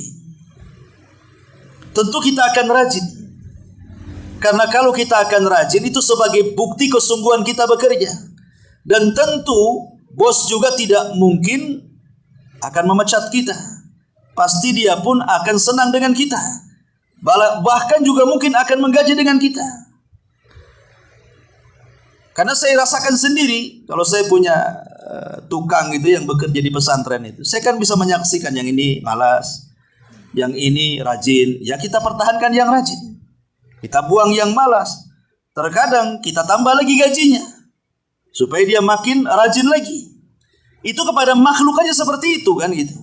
Tentu kita akan rajin. Karena kalau kita akan rajin, itu sebagai bukti kesungguhan kita bekerja. Dan tentu bos juga tidak mungkin akan memecat kita. Pasti dia pun akan senang dengan kita. Bahkan juga mungkin akan menggaji dengan kita. Karena saya rasakan sendiri, kalau saya punya tukang itu yang bekerja di pesantren itu, saya kan bisa menyaksikan yang ini malas, yang ini rajin. Ya kita pertahankan yang rajin, kita buang yang malas. Terkadang kita tambah lagi gajinya supaya dia makin rajin lagi. Itu kepada makhluk aja seperti itu kan gitu.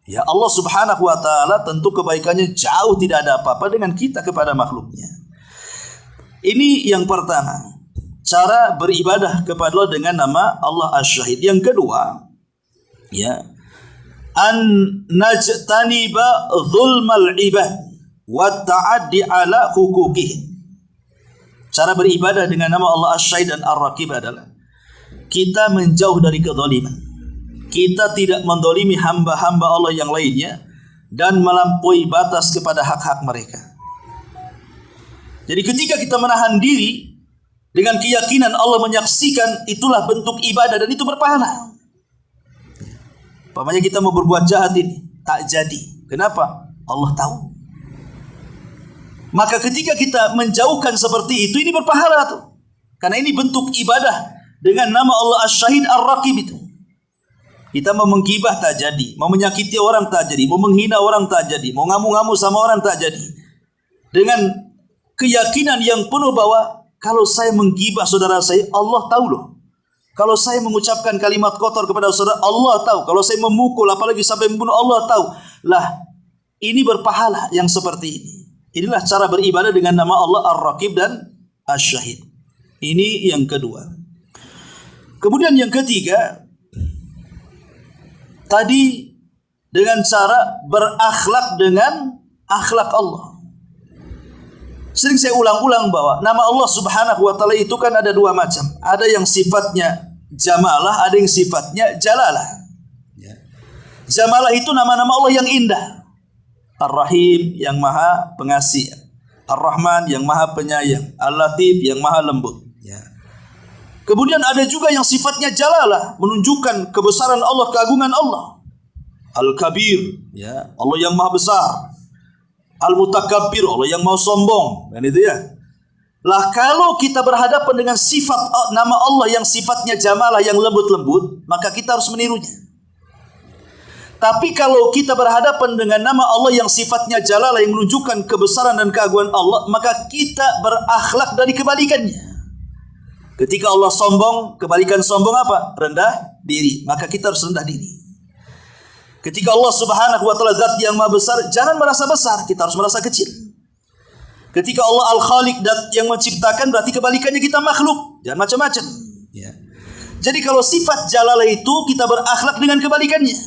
Ya Allah Subhanahu wa taala tentu kebaikannya jauh tidak ada apa-apa dengan kita kepada makhluknya. Ini yang pertama, cara beribadah kepada Allah dengan nama Allah Asy-Syahid. Yang kedua, ya, an najtaniba zulmal ibad wa ta'addi ala huquqih. Cara beribadah dengan nama Allah Asy-Syahid dan Ar-Raqib adalah kita menjauh dari kezaliman. Kita tidak mendolimi hamba-hamba Allah yang lainnya dan melampaui batas kepada hak-hak mereka. Jadi ketika kita menahan diri dengan keyakinan Allah menyaksikan, itulah bentuk ibadah dan itu berpahala. Umpamanya kita mau berbuat jahat ini, tak jadi. Kenapa? Allah tahu. Maka ketika kita menjauhkan seperti itu, ini berpahala tuh. Karena ini bentuk ibadah dengan nama Allah Asy-Syahid Ar-Raqib itu. Kita mau menggibah tak jadi, mau menyakiti orang tak jadi, mau menghina orang tak jadi, mau ngamu-ngamu sama orang tak jadi. Dengan keyakinan yang penuh bahwa kalau saya menggibah saudara saya, Allah tahu loh. Kalau saya mengucapkan kalimat kotor kepada saudara, Allah tahu. Kalau saya memukul, apalagi sampai membunuh, Allah tahu. Lah, ini berpahala yang seperti ini. Inilah cara beribadah dengan nama Allah Ar-Raqib dan Asy-Syahid. Ini yang kedua. Kemudian yang ketiga, tadi dengan cara berakhlak dengan akhlak Allah. Sering saya ulang-ulang bahwa nama Allah Subhanahu wa taala itu kan ada dua macam. Ada yang sifatnya jamalah, ada yang sifatnya jalalah. Jamalah itu nama-nama Allah yang indah. Ar-Rahim yang maha pengasih, Ar-Rahman yang maha penyayang, Al-Latif yang maha lembut. Kemudian ada juga yang sifatnya jalalah, menunjukkan kebesaran Allah, keagungan Allah. Al-Kabir, ya, Allah yang maha besar. Al-Mutakabbir, Allah yang maha sombong, kan itu ya. Lah kalau kita berhadapan dengan sifat nama Allah yang sifatnya jamalah, yang lembut-lembut, maka kita harus menirunya. Tapi kalau kita berhadapan dengan nama Allah yang sifatnya jalalah, yang menunjukkan kebesaran dan keagungan Allah, maka kita berakhlak dari kebalikannya. Ketika Allah sombong, kebalikan sombong apa? Rendah diri. Maka kita harus rendah diri. Ketika Allah Subhanahu wa taala zat yang maha besar, jangan merasa besar, kita harus merasa kecil. Ketika Allah Al-Khaliq, zat yang menciptakan, berarti kebalikannya kita makhluk, jangan macam-macam. Ya. Jadi kalau sifat jalalah itu kita berakhlak dengan kebalikannya.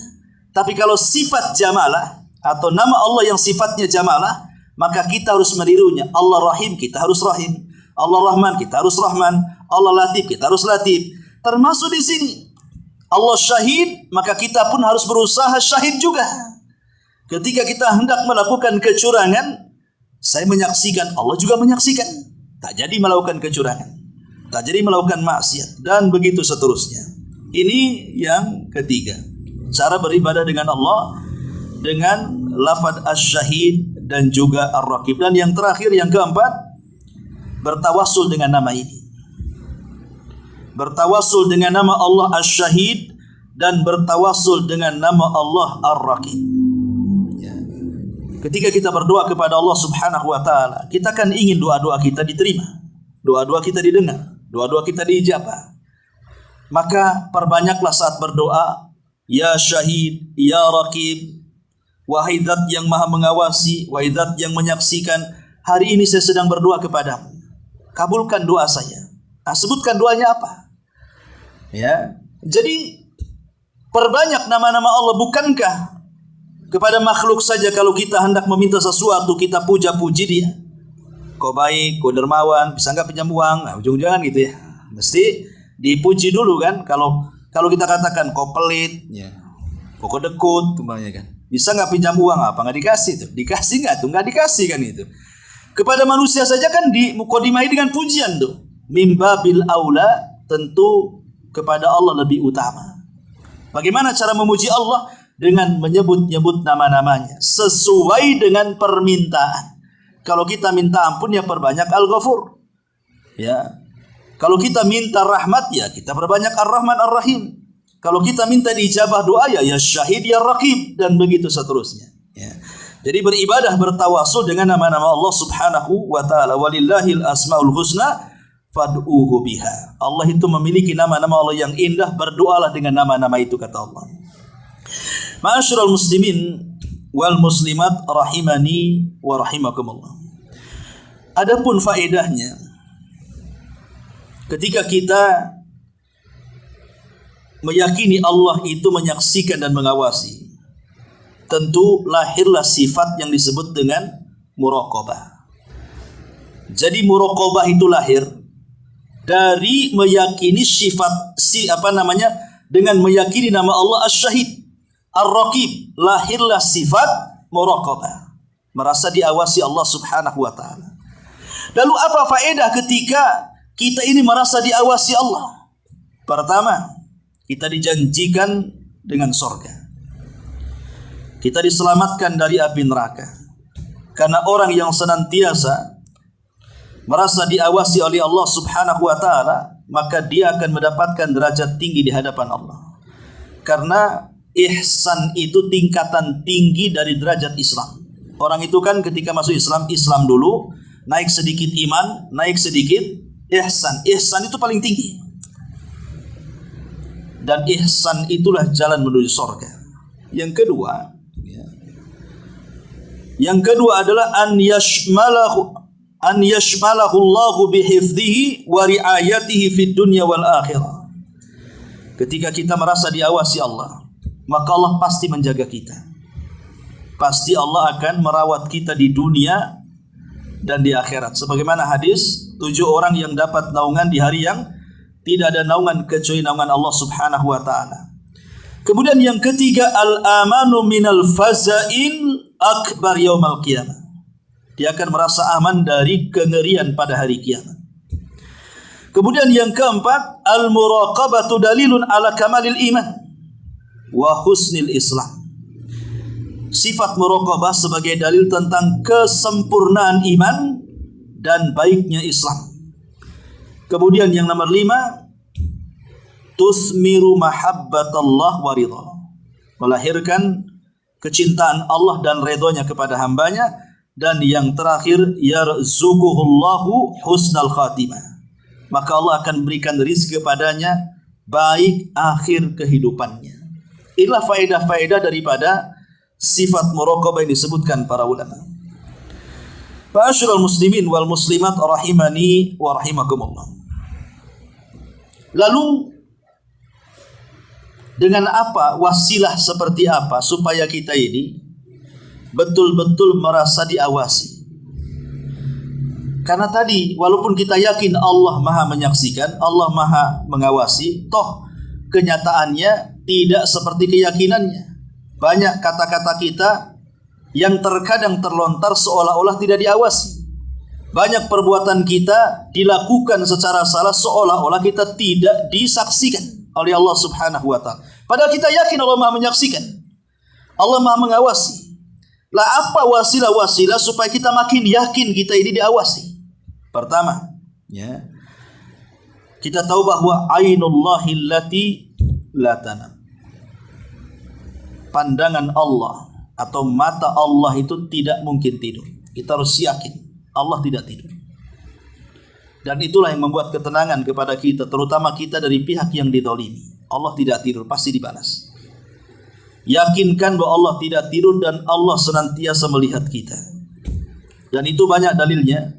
Tapi kalau sifat jamalah atau nama Allah yang sifatnya jamalah, maka kita harus menirunya. Allah Rahim, kita harus Rahim. Allah Rahman, kita harus Rahman. Allah Latif, kita harus Latif. Termasuk di sini Allah Syahid, maka kita pun harus berusaha syahid juga. Ketika kita hendak melakukan kecurangan, saya menyaksikan, Allah juga menyaksikan. Tak jadi melakukan kecurangan, tak jadi melakukan maksiat, dan begitu seterusnya. Ini yang ketiga, cara beribadah dengan Allah dengan lafaz Asy-Syahid dan juga Ar-Raqib. Dan yang terakhir, yang keempat, bertawassul dengan nama ini. Bertawassul dengan nama Allah Asy-Syahid dan bertawassul dengan nama Allah Ar-Raqib. Ya. Ketika kita berdoa kepada Allah Subhanahu wa taala, kita kan ingin doa-doa kita diterima, doa-doa kita didengar, doa-doa kita diijabah. Maka perbanyaklah saat berdoa, ya Syahid, ya Raqib, wahai zat yang maha mengawasi, wahai zat yang menyaksikan, hari ini saya sedang berdoa kepadamu, kabulkan doa saya. Nah, sebutkan doanya apa? Ya, jadi perbanyak nama-nama Allah. Bukankah kepada makhluk saja kalau kita hendak meminta sesuatu kita puja-puji dia? Kau baik, kau dermawan, bisa nggak pinjam uang? Nah, ujung-ujungan gitu ya. Mesti dipuji dulu kan. Kalau kita katakan kau pelit, ya, kau kedekut, umpamanya kan. Bisa nggak pinjam uang? Apa nggak dikasih tuh? Dikasih nggak tuh? Nggak dikasih kan itu. Kepada manusia saja kan mukodimai dengan pujian tuh. Mimba bil aula, tentu kepada Allah lebih utama. Bagaimana cara memuji Allah? Dengan menyebut-nyebut nama-namanya sesuai dengan permintaan. Kalau kita minta ampun, ya perbanyak Al-Ghafur. Ya. Kalau kita minta rahmat, ya kita perbanyak Ar-Rahman Ar-Rahim. Kalau kita minta diijabah doa, ya Syahid ya Raqib, dan begitu seterusnya. Ya. Jadi beribadah bertawasul dengan nama-nama Allah Subhanahu wa taala. Walillahil asmaul husna fad'uhu biha. Allah itu memiliki nama-nama Allah yang indah, berdoalah dengan nama-nama itu, kata Allah. Ma'asyiral muslimin wal muslimat rahimani wa rahimakumullah. Adapun faedahnya ketika kita meyakini Allah itu menyaksikan dan mengawasi, tentu lahirlah sifat yang disebut dengan muraqabah. Jadi muraqabah itu lahir dari meyakini sifat dengan meyakini nama Allah Asy-Syahid, Ar-Raqib, lahirlah sifat muraqabah, merasa diawasi Allah Subhanahu wa taala. Lalu apa faedah ketika kita ini merasa diawasi Allah? Pertama, kita dijanjikan dengan surga. Kita diselamatkan dari api neraka. Karena orang yang senantiasa merasa diawasi oleh Allah Subhanahu wa taala, maka dia akan mendapatkan derajat tinggi di hadapan Allah. Karena ihsan itu tingkatan tinggi dari derajat Islam. Orang itu kan ketika masuk Islam, Islam dulu, naik sedikit iman, naik sedikit ihsan. Ihsan itu paling tinggi. Dan ihsan itulah jalan menuju surga. Yang kedua adalah an yashmalahu Allahu bihifdhihi wa riayatihi fid dunya wal akhirah. Ketika kita merasa diawasi Allah, maka Allah pasti menjaga kita. Pasti Allah akan merawat kita di dunia dan di akhirat. Sebagaimana hadis 7 orang yang dapat naungan di hari yang tidak ada naungan kecuali naungan Allah Subhanahu wa taala. Kemudian yang ketiga, al-amanu minal faza'il akbar yaumal qiyamah. Dia akan merasa aman dari kengerian pada hari kiamat. Kemudian yang keempat, al-muraqabatu dalilun ala kamalil iman wa husnil Islam. Sifat muraqabah sebagai dalil tentang kesempurnaan iman dan baiknya Islam. Kemudian yang nomor 5, tusmiru mahabbatallah wa ridha. Melahirkan kecintaan Allah dan ridhonya kepada hambanya. Dan yang terakhir, yarzuquhullahu husnal khatimah. Maka Allah akan berikan rezeki kepadanya baik akhir kehidupannya. Inilah faedah-faedah daripada sifat muraqabah yang disebutkan para ulama. Ma'asyiral muslimin wal muslimat rahimani wa rahimakumullah. Lalu dengan apa, wasilah seperti apa supaya kita ini betul-betul merasa diawasi? Karena tadi walaupun kita yakin Allah Maha menyaksikan, Allah Maha mengawasi, toh kenyataannya tidak seperti keyakinannya. Banyak kata-kata kita yang terkadang terlontar seolah-olah tidak diawasi. Banyak perbuatan kita dilakukan secara salah seolah-olah kita tidak disaksikan oleh Allah Subhanahu wa taala. Padahal kita yakin Allah Maha menyaksikan. Allah Maha mengawasi. Lah apa wasilah-wasilah supaya kita makin yakin kita ini diawasi? Pertama, ya. Kita tahu bahwa ainullahi allati la tanam. Pandangan Allah atau mata Allah itu tidak mungkin tidur. Kita harus yakin Allah tidak tidur. Dan itulah yang membuat ketenangan kepada kita, terutama kita dari pihak yang dizalimi. Allah tidak tidur, pasti dibalas. Yakinkan bahwa Allah tidak tidur dan Allah senantiasa melihat kita. Dan itu banyak dalilnya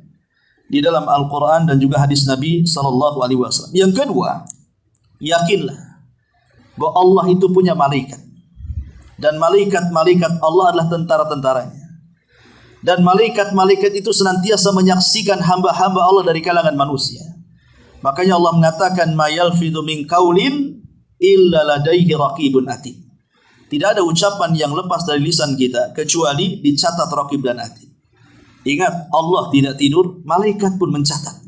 di dalam Al-Quran dan juga hadis Nabi SAW. Yang kedua, yakinlah bahwa Allah itu punya malaikat. Dan malaikat-malaikat Allah adalah tentara-tentaranya. Dan malaikat-malaikat itu senantiasa menyaksikan hamba-hamba Allah dari kalangan manusia. Makanya Allah mengatakan, ma yalfidhu min qaulin illa ladaihi raqibun atid. Tidak ada ucapan yang lepas dari lisan kita kecuali dicatat raqib dan atid. Ingat, Allah tidak tidur, malaikat pun mencatat.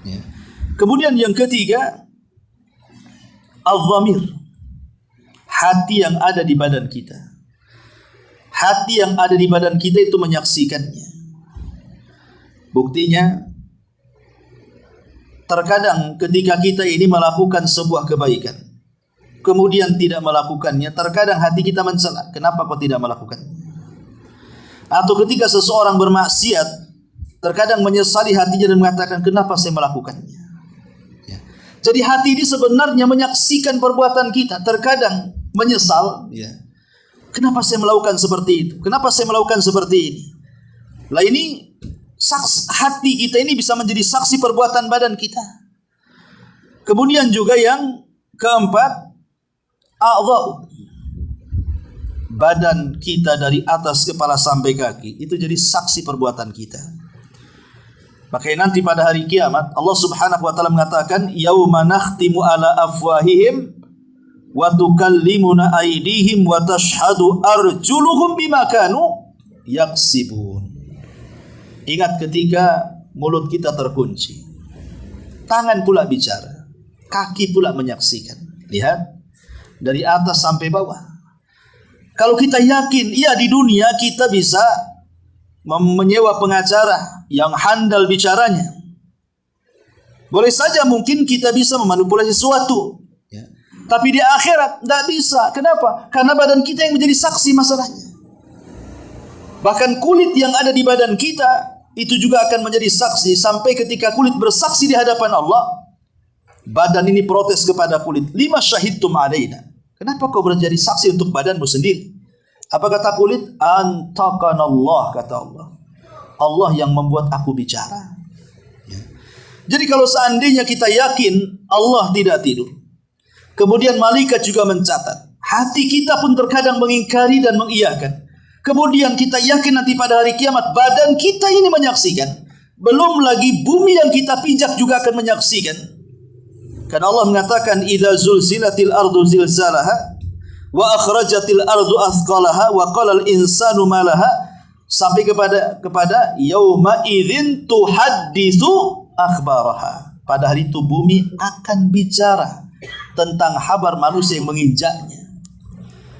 Ya. Kemudian yang ketiga, al-dhamir, hati yang ada di badan kita. Hati yang ada di badan kita itu menyaksikannya. Buktinya, terkadang ketika kita ini melakukan sebuah kebaikan, kemudian tidak melakukannya, terkadang hati kita mencela, kenapa kau tidak melakukannya? Atau ketika seseorang bermaksiat, terkadang menyesali hatinya dan mengatakan, kenapa saya melakukannya? Ya. Jadi hati ini sebenarnya menyaksikan perbuatan kita, terkadang menyesal, ya. Kenapa saya melakukan seperti itu? Kenapa saya melakukan seperti ini? Lah ini hati kita ini bisa menjadi saksi perbuatan badan kita. Kemudian juga yang keempat, a'dha'u, badan kita dari atas kepala sampai kaki itu jadi saksi perbuatan kita. Makanya nanti pada hari kiamat Allah Subhanahu wa taala mengatakan, yauma nakhtimu ala afwahihim wa tukallimuna aydihim wa tashhadu arjuluhum bima kanu yaksibun. Ingat ketika mulut kita terkunci, tangan pula bicara, kaki pula menyaksikan. Lihat, dari atas sampai bawah. Kalau kita yakin, iya di dunia kita bisa menyewa pengacara yang handal bicaranya. Boleh saja mungkin kita bisa memanipulasi sesuatu, ya. Tapi di akhirat tidak bisa. Kenapa? Karena badan kita yang menjadi saksi masalahnya. Bahkan kulit yang ada di badan kita itu juga akan menjadi saksi sampai ketika kulit bersaksi di hadapan Allah. Badan ini protes kepada kulit, lima syahidtum alaina. Kenapa kau menjadi saksi untuk badanmu sendiri? Apa kata kulit? Antaqanallah, kata Allah. Allah yang membuat aku bicara. Ya. Jadi kalau seandainya kita yakin Allah tidak tidur, kemudian malaikat juga mencatat, hati kita pun terkadang mengingkari dan mengiyakan. Kemudian kita yakin nanti pada hari kiamat badan kita ini menyaksikan. Belum lagi bumi yang kita pijak juga akan menyaksikan. Karena Allah mengatakan, idza zulzilatil ardu zilzalaha wa akhrajatil ardu athqalaha wa qala al insanu ma laha, sampai kepada yauma idzin tuhadditsu akhbaraha. Pada hari itu bumi akan bicara tentang kabar manusia yang menginjaknya.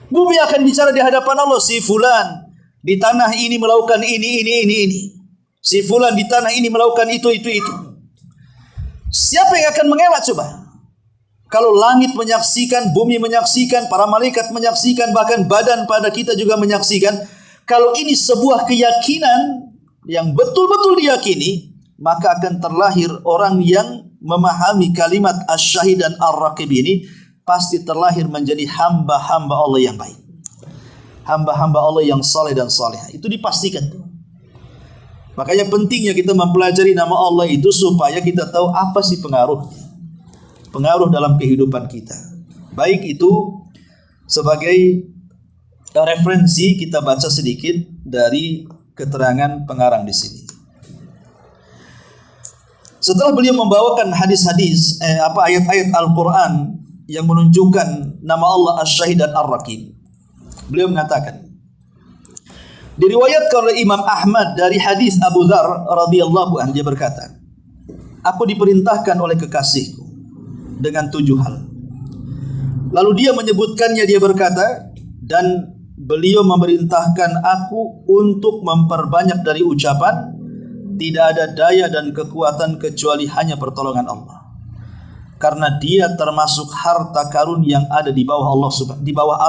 Bumi akan bicara di hadapan Allah, si fulan di tanah ini melakukan ini. Si fulan di tanah ini melakukan itu. Siapa yang akan mengelak coba? Kalau langit menyaksikan, bumi menyaksikan, para malaikat menyaksikan, bahkan badan pada kita juga menyaksikan. Kalau ini sebuah keyakinan yang betul-betul diyakini, maka akan terlahir orang yang memahami kalimat asyahid dan ar-raqib ini, pasti terlahir menjadi hamba-hamba Allah yang baik, hamba-hamba Allah yang saleh dan salihah. Itu dipastikan. Makanya pentingnya kita mempelajari nama Allah itu supaya kita tahu apa sih pengaruh dalam kehidupan kita. Baik itu sebagai referensi, kita baca sedikit dari keterangan pengarang di sini. Setelah beliau membawakan hadis-hadis ayat-ayat Al-Qur'an yang menunjukkan nama Allah Asy-Syahid dan Ar-Raqib, beliau mengatakan, diriwayatkan oleh Imam Ahmad dari hadis Abu Dzar radhiyallahu anhu, dia berkata, aku diperintahkan oleh kekasihku dengan 7 hal. Lalu dia menyebutkannya, dia berkata, dan beliau memerintahkan aku untuk memperbanyak dari ucapan, tidak ada daya dan kekuatan kecuali hanya pertolongan Allah. Karena dia termasuk harta karun yang ada di bawah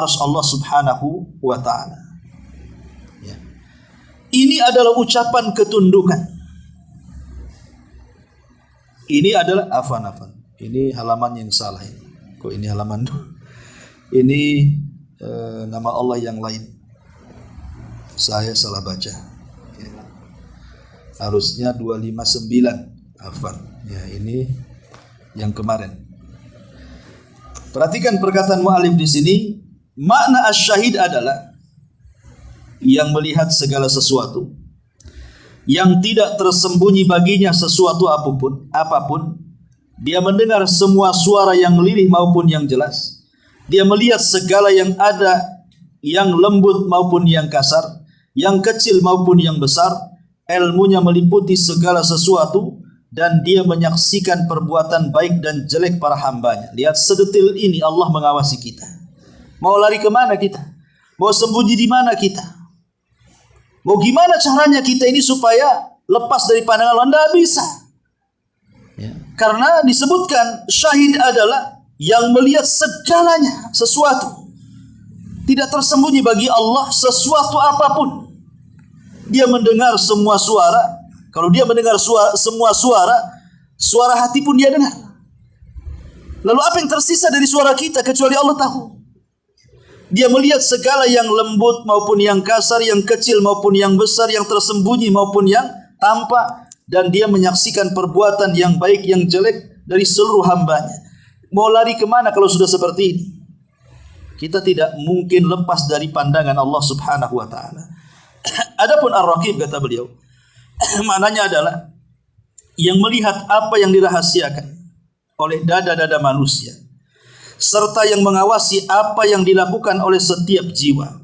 arsy Allah Subhanahu wa taala. Ya. Ini adalah ucapan ketundukan. Ini adalah afan. Ini halaman yang salah ini. Kok ini halaman? Ini nama Allah yang lain. Saya salah baca. Ya. Harusnya 259. Afan. Ya, ini yang kemarin. Perhatikan perkataan mu'alif di sini. Makna asy-syahid adalah yang melihat segala sesuatu, yang tidak tersembunyi baginya sesuatu apapun. Dia mendengar semua suara yang lirih maupun yang jelas. Dia melihat segala yang ada, yang lembut maupun yang kasar, yang kecil maupun yang besar. Ilmunya meliputi segala sesuatu, dan dia menyaksikan perbuatan baik dan jelek para hambanya. Lihat sedetil ini Allah mengawasi kita. Mau lari kemana kita? Mau sembunyi di mana kita? Mau gimana caranya kita ini supaya lepas dari pandangan Allah? Tidak bisa. Ya. Karena disebutkan syahid adalah yang melihat segalanya, sesuatu. Tidak tersembunyi bagi Allah sesuatu apapun. Dia mendengar semua suara. Kalau dia mendengar semua suara hati pun dia dengar. Lalu apa yang tersisa dari suara kita kecuali Allah tahu. Dia melihat segala yang lembut maupun yang kasar, yang kecil maupun yang besar, yang tersembunyi maupun yang tampak. Dan dia menyaksikan perbuatan yang baik, yang jelek dari seluruh hambanya. Mau lari kemana kalau sudah seperti ini? Kita tidak mungkin lepas dari pandangan Allah subhanahu wa ta'ala. Adapun ar-raqib, kata beliau, maknanya adalah yang melihat apa yang dirahasiakan oleh dada-dada manusia, serta yang mengawasi apa yang dilakukan oleh setiap jiwa.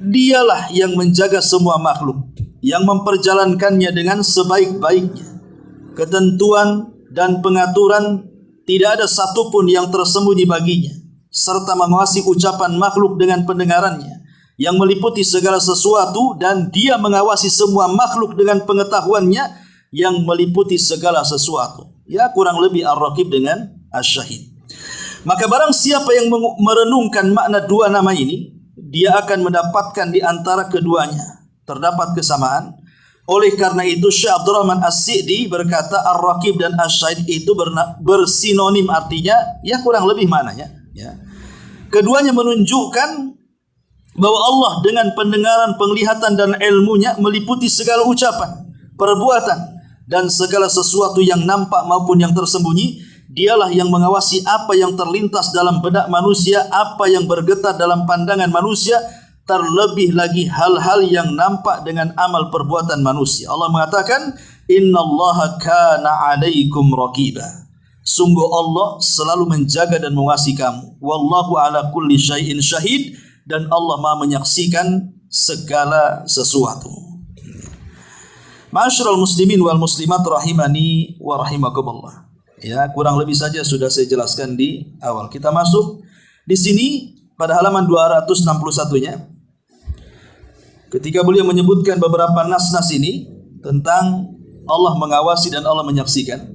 Dialah yang menjaga semua makhluk, yang memperjalankannya dengan sebaik-baiknya. Ketentuan dan pengaturan tidak ada satupun yang tersembunyi baginya, serta mengawasi ucapan makhluk dengan pendengarannya, yang meliputi segala sesuatu, dan dia mengawasi semua makhluk dengan pengetahuannya yang meliputi segala sesuatu. Ya, kurang lebih ar-raqib dengan asy-syahid. Maka barang siapa yang merenungkan makna dua nama ini, dia akan mendapatkan di antara keduanya terdapat kesamaan. Oleh karena itu Syekh Abdurrahman As-Sa'di berkata ar-raqib dan asy-syahid itu bersinonim, artinya ya kurang lebih maknanya, ya. Keduanya menunjukkan bahwa Allah dengan pendengaran, penglihatan dan ilmunya meliputi segala ucapan, perbuatan dan segala sesuatu yang nampak maupun yang tersembunyi. Dialah yang mengawasi apa yang terlintas dalam benak manusia, apa yang bergetar dalam pandangan manusia, terlebih lagi hal-hal yang nampak dengan amal perbuatan manusia. Allah mengatakan, "Innallaha kana 'alaikum raqiba." Sungguh Allah selalu menjaga dan mengawasi kamu. Wallahu ala kulli syai'in syahid, dan Allah Maha menyaksikan segala sesuatu. Ma'asyiral muslimin wal muslimat rahimani wa rahimakumullah. Ya, kurang lebih saja sudah saya jelaskan di awal. Kita masuk di sini pada halaman 261-nya. Ketika beliau menyebutkan beberapa nas-nas ini tentang Allah mengawasi dan Allah menyaksikan.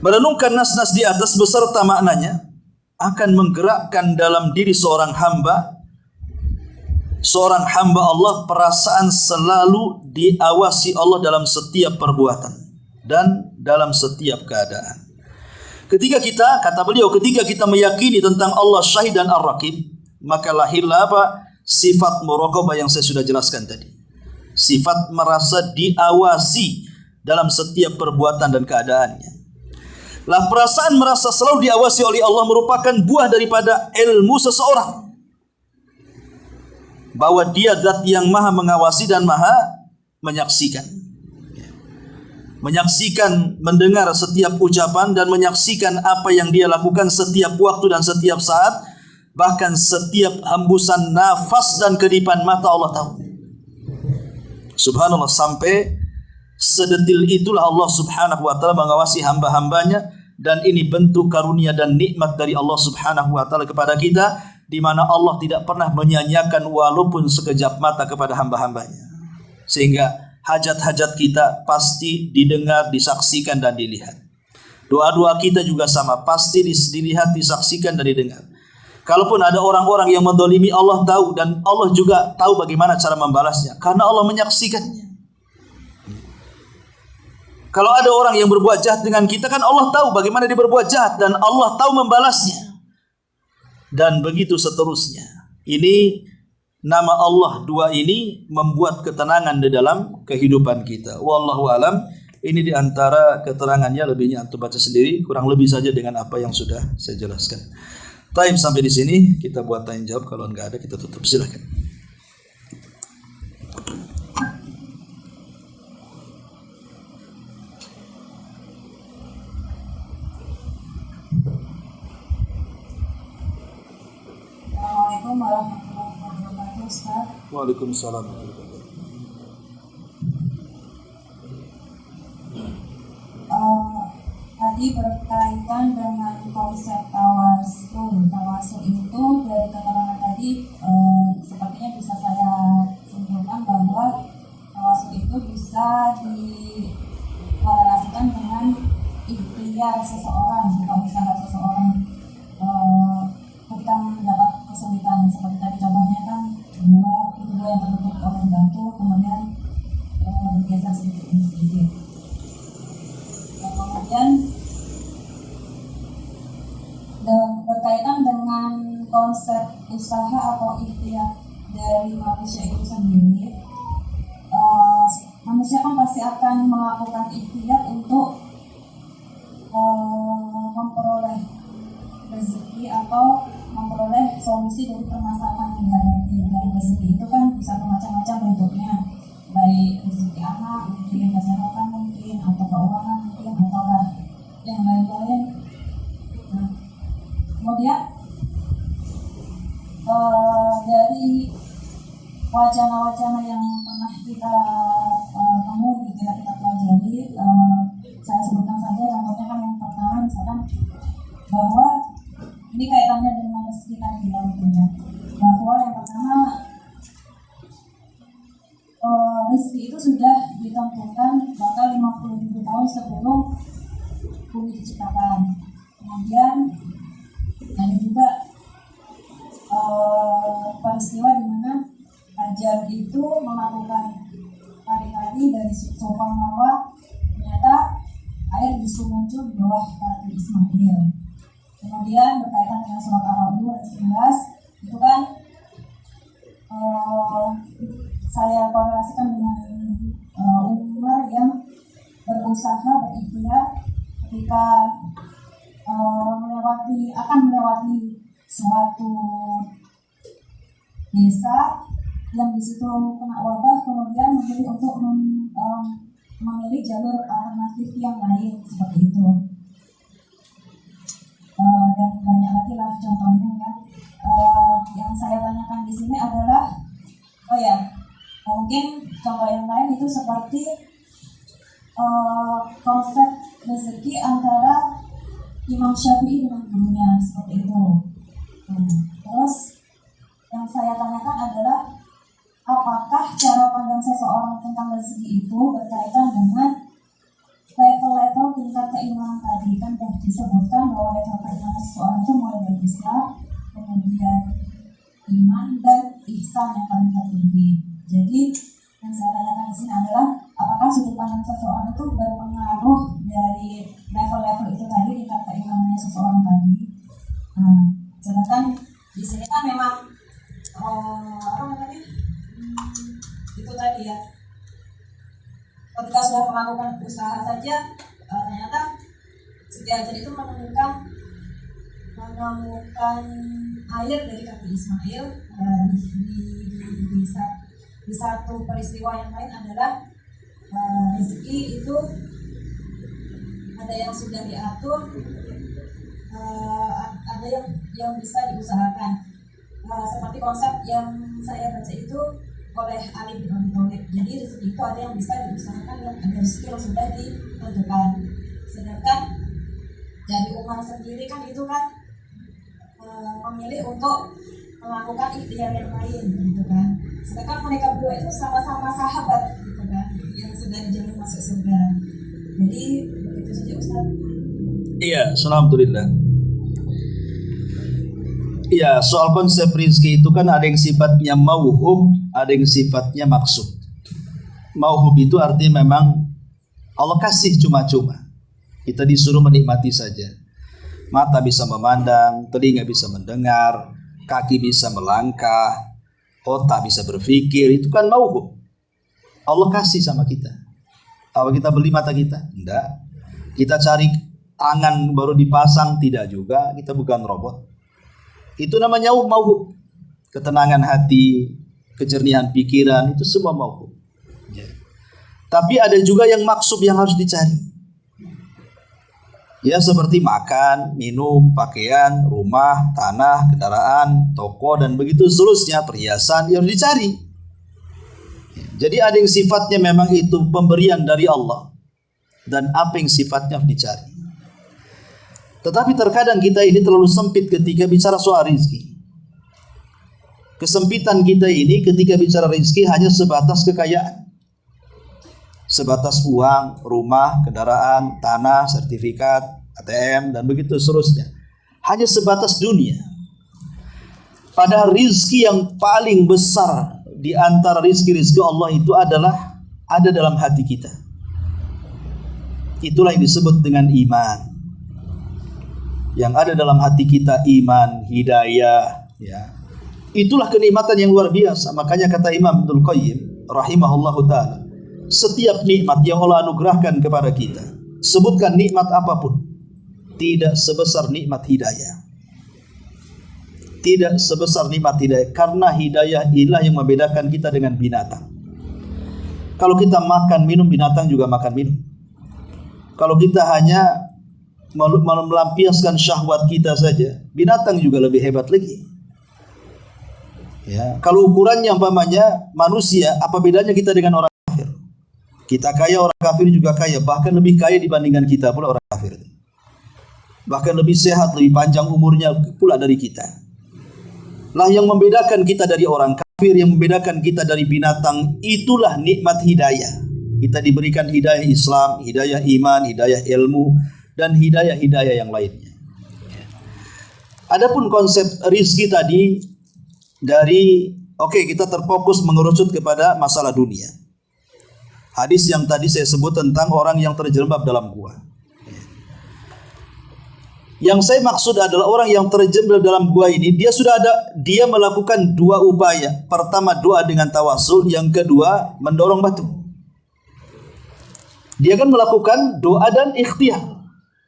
Merenungkan nas-nas di atas beserta maknanya akan menggerakkan dalam diri seorang hamba Allah perasaan selalu diawasi Allah dalam setiap perbuatan dan dalam setiap keadaan. Ketika kita meyakini tentang Allah syahid dan ar-raqib, maka lahirlah apa? Sifat muraqabah yang saya sudah jelaskan tadi. Sifat merasa diawasi dalam setiap perbuatan dan keadaannya. Lah, perasaan merasa selalu diawasi oleh Allah merupakan buah daripada ilmu seseorang, bahwa dia zat yang maha mengawasi dan maha menyaksikan. Menyaksikan, mendengar setiap ucapan dan menyaksikan apa yang dia lakukan setiap waktu dan setiap saat, bahkan setiap hembusan nafas dan kedipan mata Allah tahu. Subhanallah, sampai sedetil itulah Allah subhanahu wa ta'ala mengawasi hamba-hambanya, dan ini bentuk karunia dan nikmat dari Allah subhanahu wa ta'ala kepada kita, di mana Allah tidak pernah menyanyiakan walaupun sekejap mata kepada hamba-hambanya. Sehingga hajat-hajat kita pasti didengar, disaksikan dan dilihat. Doa-doa kita juga sama, pasti dilihat, disaksikan dan didengar. Kalaupun ada orang-orang yang mendolimi, Allah tahu, dan Allah juga tahu bagaimana cara membalasnya, karena Allah menyaksikannya. Kalau ada orang yang berbuat jahat dengan kita, kan Allah tahu bagaimana dia berbuat jahat, dan Allah tahu membalasnya. Dan begitu seterusnya. Ini nama Allah dua ini membuat ketenangan di dalam kehidupan kita. Wallahu alam. Ini di antara keterangannya, lebihnya antum baca sendiri, kurang lebih saja dengan apa yang sudah saya jelaskan. Taib, sampai di sini kita buat tanya jawab. Kalau enggak ada kita tutup. Silakan. Assalamualaikum warahmatullahi wabarakatuh, Ustaz. Waalaikumsalam. Tadi berkaitan dengan konsep tawasul itu dari keterangan tadi, sepertinya bisa saya simpulkan bahwa tawasul itu bisa dikorelasikan dengan konsep usaha atau ikhtiar dari manusia itu sendiri, manusia kan pasti akan melakukan ikhtiar untuk memperoleh rezeki atau memperoleh solusi dari permasalahan yang dihadapi. Dan rezeki itu kan bisa bermacam-macam bentuknya, baik rezeki anak, mungkin kesehatan mungkin, atau keuangan mungkin, atau yang lain-lain. Nah, kemudian dari wacana-wacana yang pernah kita temui, kita pelajari, saya sebutkan saja contohnya. Kan yang pertama misalkan bahwa ini kaitannya dengan rezeki tadi ya, tentunya bahwa yang pertama rezeki itu sudah ditentukan bahkan 50.000 tahun sebelum bumi diciptakan. Kemudian ada juga peristiwa di mana Hajar itu melakukan tari-tari dari sopan Marwah, ternyata air justru muncul di bawah kaki Ismail. Kemudian berkaitan dengan surat Al-Ra'd ayat 11, itu kan saya korelasikan dengan Umar yang berusaha berikhtiar ketika akan melewati suatu desa yang di situ kena wabah, kemudian memilih untuk memilih jalur alternatif yang lain seperti itu. Dan banyak lagi lah contohnya ya. Yang saya tanyakan di sini adalah, mungkin contoh yang lain itu seperti konsep rezeki antara Imam Syafi'i dengan gurunya seperti itu. Terus yang saya tanyakan adalah, apakah cara pandang seseorang tentang rezeki itu berkaitan dengan level-level tingkat keimanan tadi? Kan sudah disebutkan bahwa level keimanan seseorang itu mulai dari Islam, kemudian iman, dan ihsan yang paling tertinggi. Jadi yang saya tanyakan di sini adalah, apakah sudut pandang seseorang itu berpengaruh dari level-level itu tadi, tingkat keimanannya seseorang tadi? Sedangkan di sini kan memang itu tadi ya, ketika sudah melakukan usaha saja, ternyata Siti Hajar itu menemukan air dari kaki Ismail. Di satu peristiwa yang lain adalah rezeki itu ada yang sudah diatur, ada yang bisa diusahakan. Seperti konsep yang saya baca itu oleh Ali bin Abi Thalib. Jadi rezeki itu ada yang bisa diusahakan dan ada rezeki yang sudah ditentukan. Sedangkan dari Umar sendiri kan itu kan memilih untuk melakukan ikhtiar yang lain gitu kan. Sedangkan mereka berdua itu sama-sama sahabat gitu kan, yang sudah dijamin masuk surga. Jadi begitu saja Ustaz. Iya, alhamdulillah. Iya, soal konsep rizki itu kan ada yang sifatnya mauhub, ada yang sifatnya maksud. Mauhub itu artinya memang Allah kasih cuma-cuma. Kita disuruh menikmati saja. Mata bisa memandang, telinga bisa mendengar, kaki bisa melangkah, otak bisa berpikir, itu kan mauhub. Allah kasih sama kita. Apa kita beli mata kita? Enggak. Kita cari tangan baru dipasang? Tidak juga. Kita bukan robot. Itu namanya mauhub. Ketenangan hati, kejernihan pikiran, itu semua mauhub. Ya. Tapi ada juga yang maksud yang harus dicari. Ya, seperti makan, minum, pakaian, rumah, tanah, kendaraan, toko, dan begitu seterusnya, perhiasan yang harus dicari. Jadi ada yang sifatnya memang itu pemberian dari Allah, dan apa yang sifatnya harus dicari. Tetapi terkadang kita ini terlalu sempit ketika bicara soal rizki. Kesempitan kita ini ketika bicara rizki hanya sebatas kekayaan, sebatas uang, rumah, kendaraan, tanah, sertifikat, ATM, dan begitu seterusnya. Hanya sebatas dunia. Padahal rizki yang paling besar di antara rizki-rizki Allah itu adalah ada dalam hati kita. Itulah yang disebut dengan iman. Yang ada dalam hati kita iman, hidayah, Ya. Itulah kenikmatan yang luar biasa. Makanya kata Imam Ibnul Qayyim rahimahullahu taala, setiap nikmat yang Allah anugerahkan kepada kita, sebutkan nikmat apapun, tidak sebesar nikmat hidayah. Tidak sebesar nikmat hidayah, karena hidayah inilah yang membedakan kita dengan binatang. Kalau kita makan minum, binatang juga makan minum. Kalau kita hanya melampiaskan syahwat kita saja, binatang juga lebih hebat lagi. Ya, kalau ukurannya umpamanya manusia, apa bedanya kita dengan orang kafir? Kita kaya, orang kafir juga kaya, bahkan lebih kaya dibandingkan kita pula orang kafir. Bahkan lebih sehat, lebih panjang umurnya pula dari kita. Lah yang membedakan kita dari orang kafir, yang membedakan kita dari binatang, itulah nikmat hidayah. Kita diberikan hidayah Islam, hidayah iman, hidayah ilmu, dan hidayah-hidayah yang lainnya. Adapun konsep rizki tadi dari kita terfokus mengerucut kepada masalah dunia. Hadis yang tadi saya sebut tentang orang yang terjerembab dalam gua. Yang saya maksud adalah orang yang terjerembab dalam gua ini, dia melakukan dua upaya. Pertama doa dengan tawasul, yang kedua mendorong batu. Dia kan melakukan doa dan ikhtiar.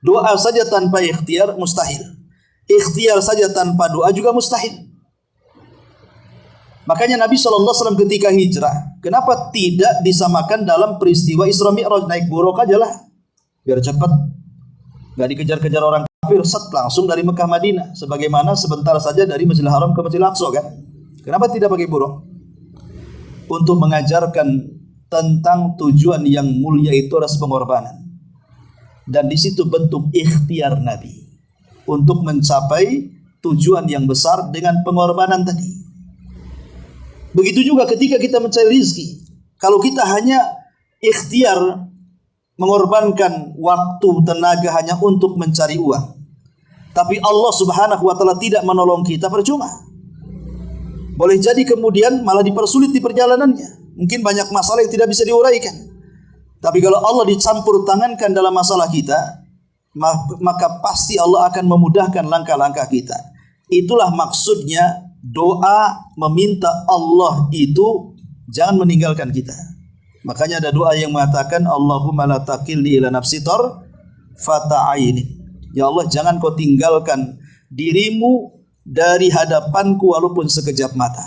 Doa saja tanpa ikhtiar mustahil. Ikhtiar saja tanpa doa juga mustahil. Makanya Nabi SAW ketika hijrah, kenapa tidak disamakan dalam peristiwa Isra Mi'raj? Naik buruk aja lah, biar cepat. Gak dikejar-kejar orang kafir, langsung dari Mekah Madinah. Sebagaimana sebentar saja dari Masjidil Haram ke Masjidil Aqsa kan. Kenapa tidak pakai buruk? Untuk mengajarkan tentang tujuan yang mulia itu adalah pengorbanan. Dan di situ bentuk ikhtiar Nabi untuk mencapai tujuan yang besar dengan pengorbanan tadi. Begitu juga ketika kita mencari rizki. Kalau kita hanya ikhtiar mengorbankan waktu, tenaga hanya untuk mencari uang, tapi Allah Subhanahu wa taala tidak menolong kita, percuma. Boleh jadi kemudian malah dipersulit di perjalanannya. Mungkin banyak masalah yang tidak bisa diuraikan. Tapi kalau Allah dicampur tangankan dalam masalah kita, maka pasti Allah akan memudahkan langkah-langkah kita. Itulah maksudnya doa meminta Allah itu jangan meninggalkan kita. Makanya ada doa yang mengatakan Allahumma la taqilni ila nafsi fata'aini. Ya Allah, jangan kau tinggalkan dirimu dari hadapanku walaupun sekejap mata.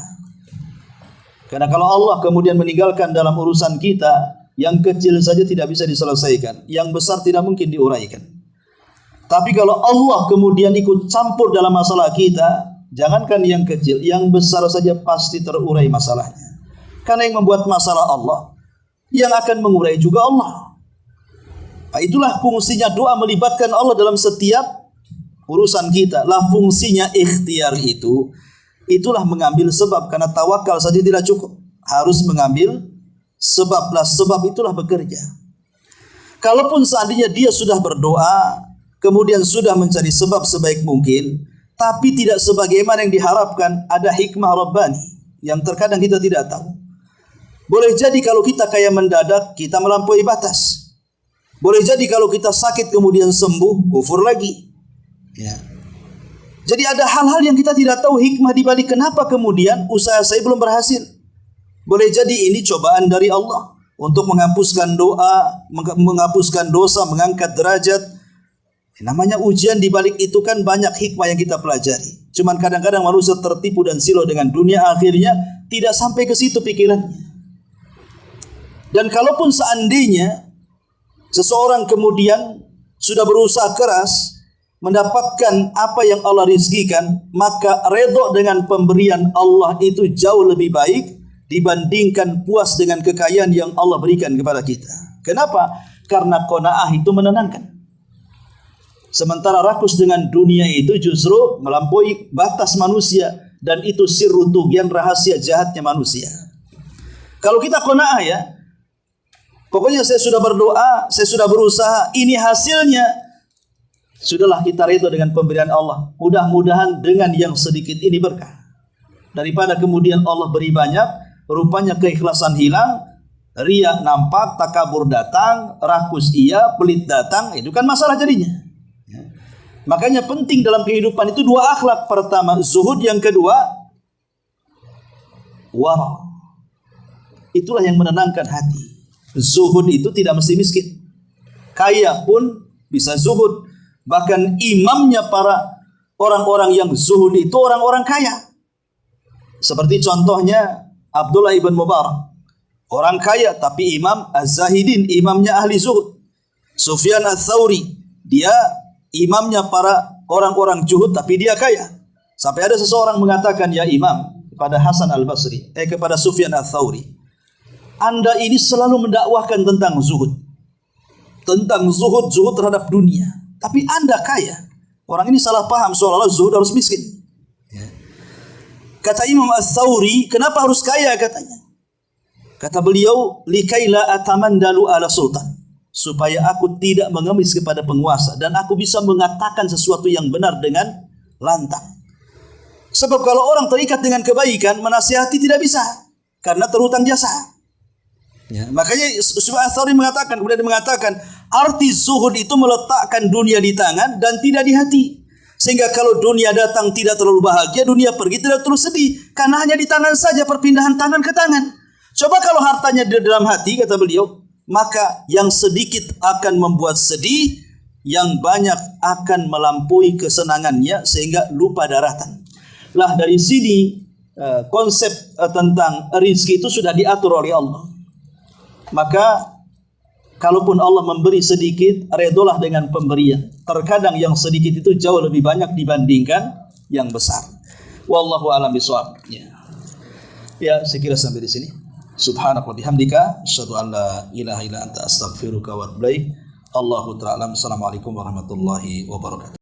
Karena kalau Allah kemudian meninggalkan dalam urusan kita, yang kecil saja tidak bisa diselesaikan, yang besar tidak mungkin diuraikan. Tapi kalau Allah kemudian ikut campur dalam masalah kita, jangankan yang kecil, yang besar saja pasti terurai masalahnya. Karena yang membuat masalah Allah, yang akan mengurai juga Allah. Nah, itulah fungsinya doa melibatkan Allah dalam setiap urusan kita. Lah fungsinya ikhtiar itu, itulah mengambil sebab. Karena tawakal saja tidak cukup, harus mengambil sebab. Lah sebab itulah bekerja. Kalaupun seandainya dia sudah berdoa, kemudian sudah mencari sebab sebaik mungkin, tapi tidak sebagaimana yang diharapkan, ada hikmah Rabbani yang terkadang kita tidak tahu. Boleh jadi kalau kita kaya mendadak, kita melampaui batas. Boleh jadi kalau kita sakit kemudian sembuh, kufur lagi. Ya. Jadi ada hal-hal yang kita tidak tahu hikmah di balik kenapa kemudian usaha saya belum berhasil. Boleh jadi ini cobaan dari Allah untuk menghapuskan doa, menghapuskan dosa, mengangkat derajat. Namanya ujian, di balik itu kan banyak hikmah yang kita pelajari. Cuman kadang-kadang manusia tertipu dan silau dengan dunia, akhirnya tidak sampai ke situ pikirannya. Dan kalaupun seandainya seseorang kemudian sudah berusaha keras mendapatkan apa yang Allah rizkikan, maka redha dengan pemberian Allah itu jauh lebih baik dibandingkan puas dengan kekayaan yang Allah berikan kepada kita. Kenapa? Karena qanaah itu menenangkan. Sementara rakus dengan dunia itu justru melampaui batas manusia, dan itu sirru tughyan, rahasia jahatnya manusia. Kalau kita qanaah ya, pokoknya saya sudah berdoa, saya sudah berusaha, ini hasilnya, sudahlah kita ridho dengan pemberian Allah. Mudah-mudahan dengan yang sedikit ini berkah. Daripada kemudian Allah beri banyak, rupanya keikhlasan hilang, riya nampak, takabur datang, rakus iya, pelit datang, itu kan masalah jadinya. Makanya penting dalam kehidupan itu dua akhlak. Pertama zuhud, yang kedua wara. Itulah yang menenangkan hati. Zuhud itu tidak mesti miskin. Kaya pun bisa zuhud. Bahkan imamnya para orang-orang yang zuhud itu orang-orang kaya. Seperti contohnya Abdullah ibn Mubarak. Orang kaya tapi imam az-zahidin, imamnya ahli zuhud. Sufyan ats-Tsauri, dia imamnya para orang-orang zuhud tapi dia kaya. Sampai ada seseorang mengatakan, ya imam, kepada Hasan al-Basri, kepada Sufyan ats-Tsauri, Anda ini selalu mendakwahkan tentang zuhud. Tentang zuhud terhadap dunia. Tapi Anda kaya. Orang ini salah paham seolah-olah zuhud harus miskin. Ya. Kata Imam ats-Tsauri, kenapa harus kaya katanya? Kata beliau, likaila atamandalu ala sultan. Supaya aku tidak mengemis kepada penguasa dan aku bisa mengatakan sesuatu yang benar dengan lantang. Sebab kalau orang terikat dengan kebaikan, menasihati tidak bisa karena terhutang jasa. Ya, makanya Sufyan ats-Tsauri mengatakan, arti zuhud itu meletakkan dunia di tangan dan tidak di hati. Sehingga kalau dunia datang tidak terlalu bahagia, dunia pergi tidak terlalu sedih, karena hanya di tangan saja, perpindahan tangan ke tangan. Coba kalau hartanya di dalam hati, kata beliau, maka yang sedikit akan membuat sedih, yang banyak akan melampaui kesenangannya sehingga lupa daratan. Lah dari sini konsep tentang rizki itu sudah diatur oleh Allah. Maka kalaupun Allah memberi sedikit, redolah dengan pemberian. Terkadang yang sedikit itu jauh lebih banyak dibandingkan yang besar. Wallahu a'lam bishawab. Ya, saya kira sampai di sini. Subhanaka wa bihamdika asyhadu an la ilaha illa anta astaghfiruka wa atubu ilaik. Allahu ta'ala. Assalamualaikum warahmatullahi wabarakatuh.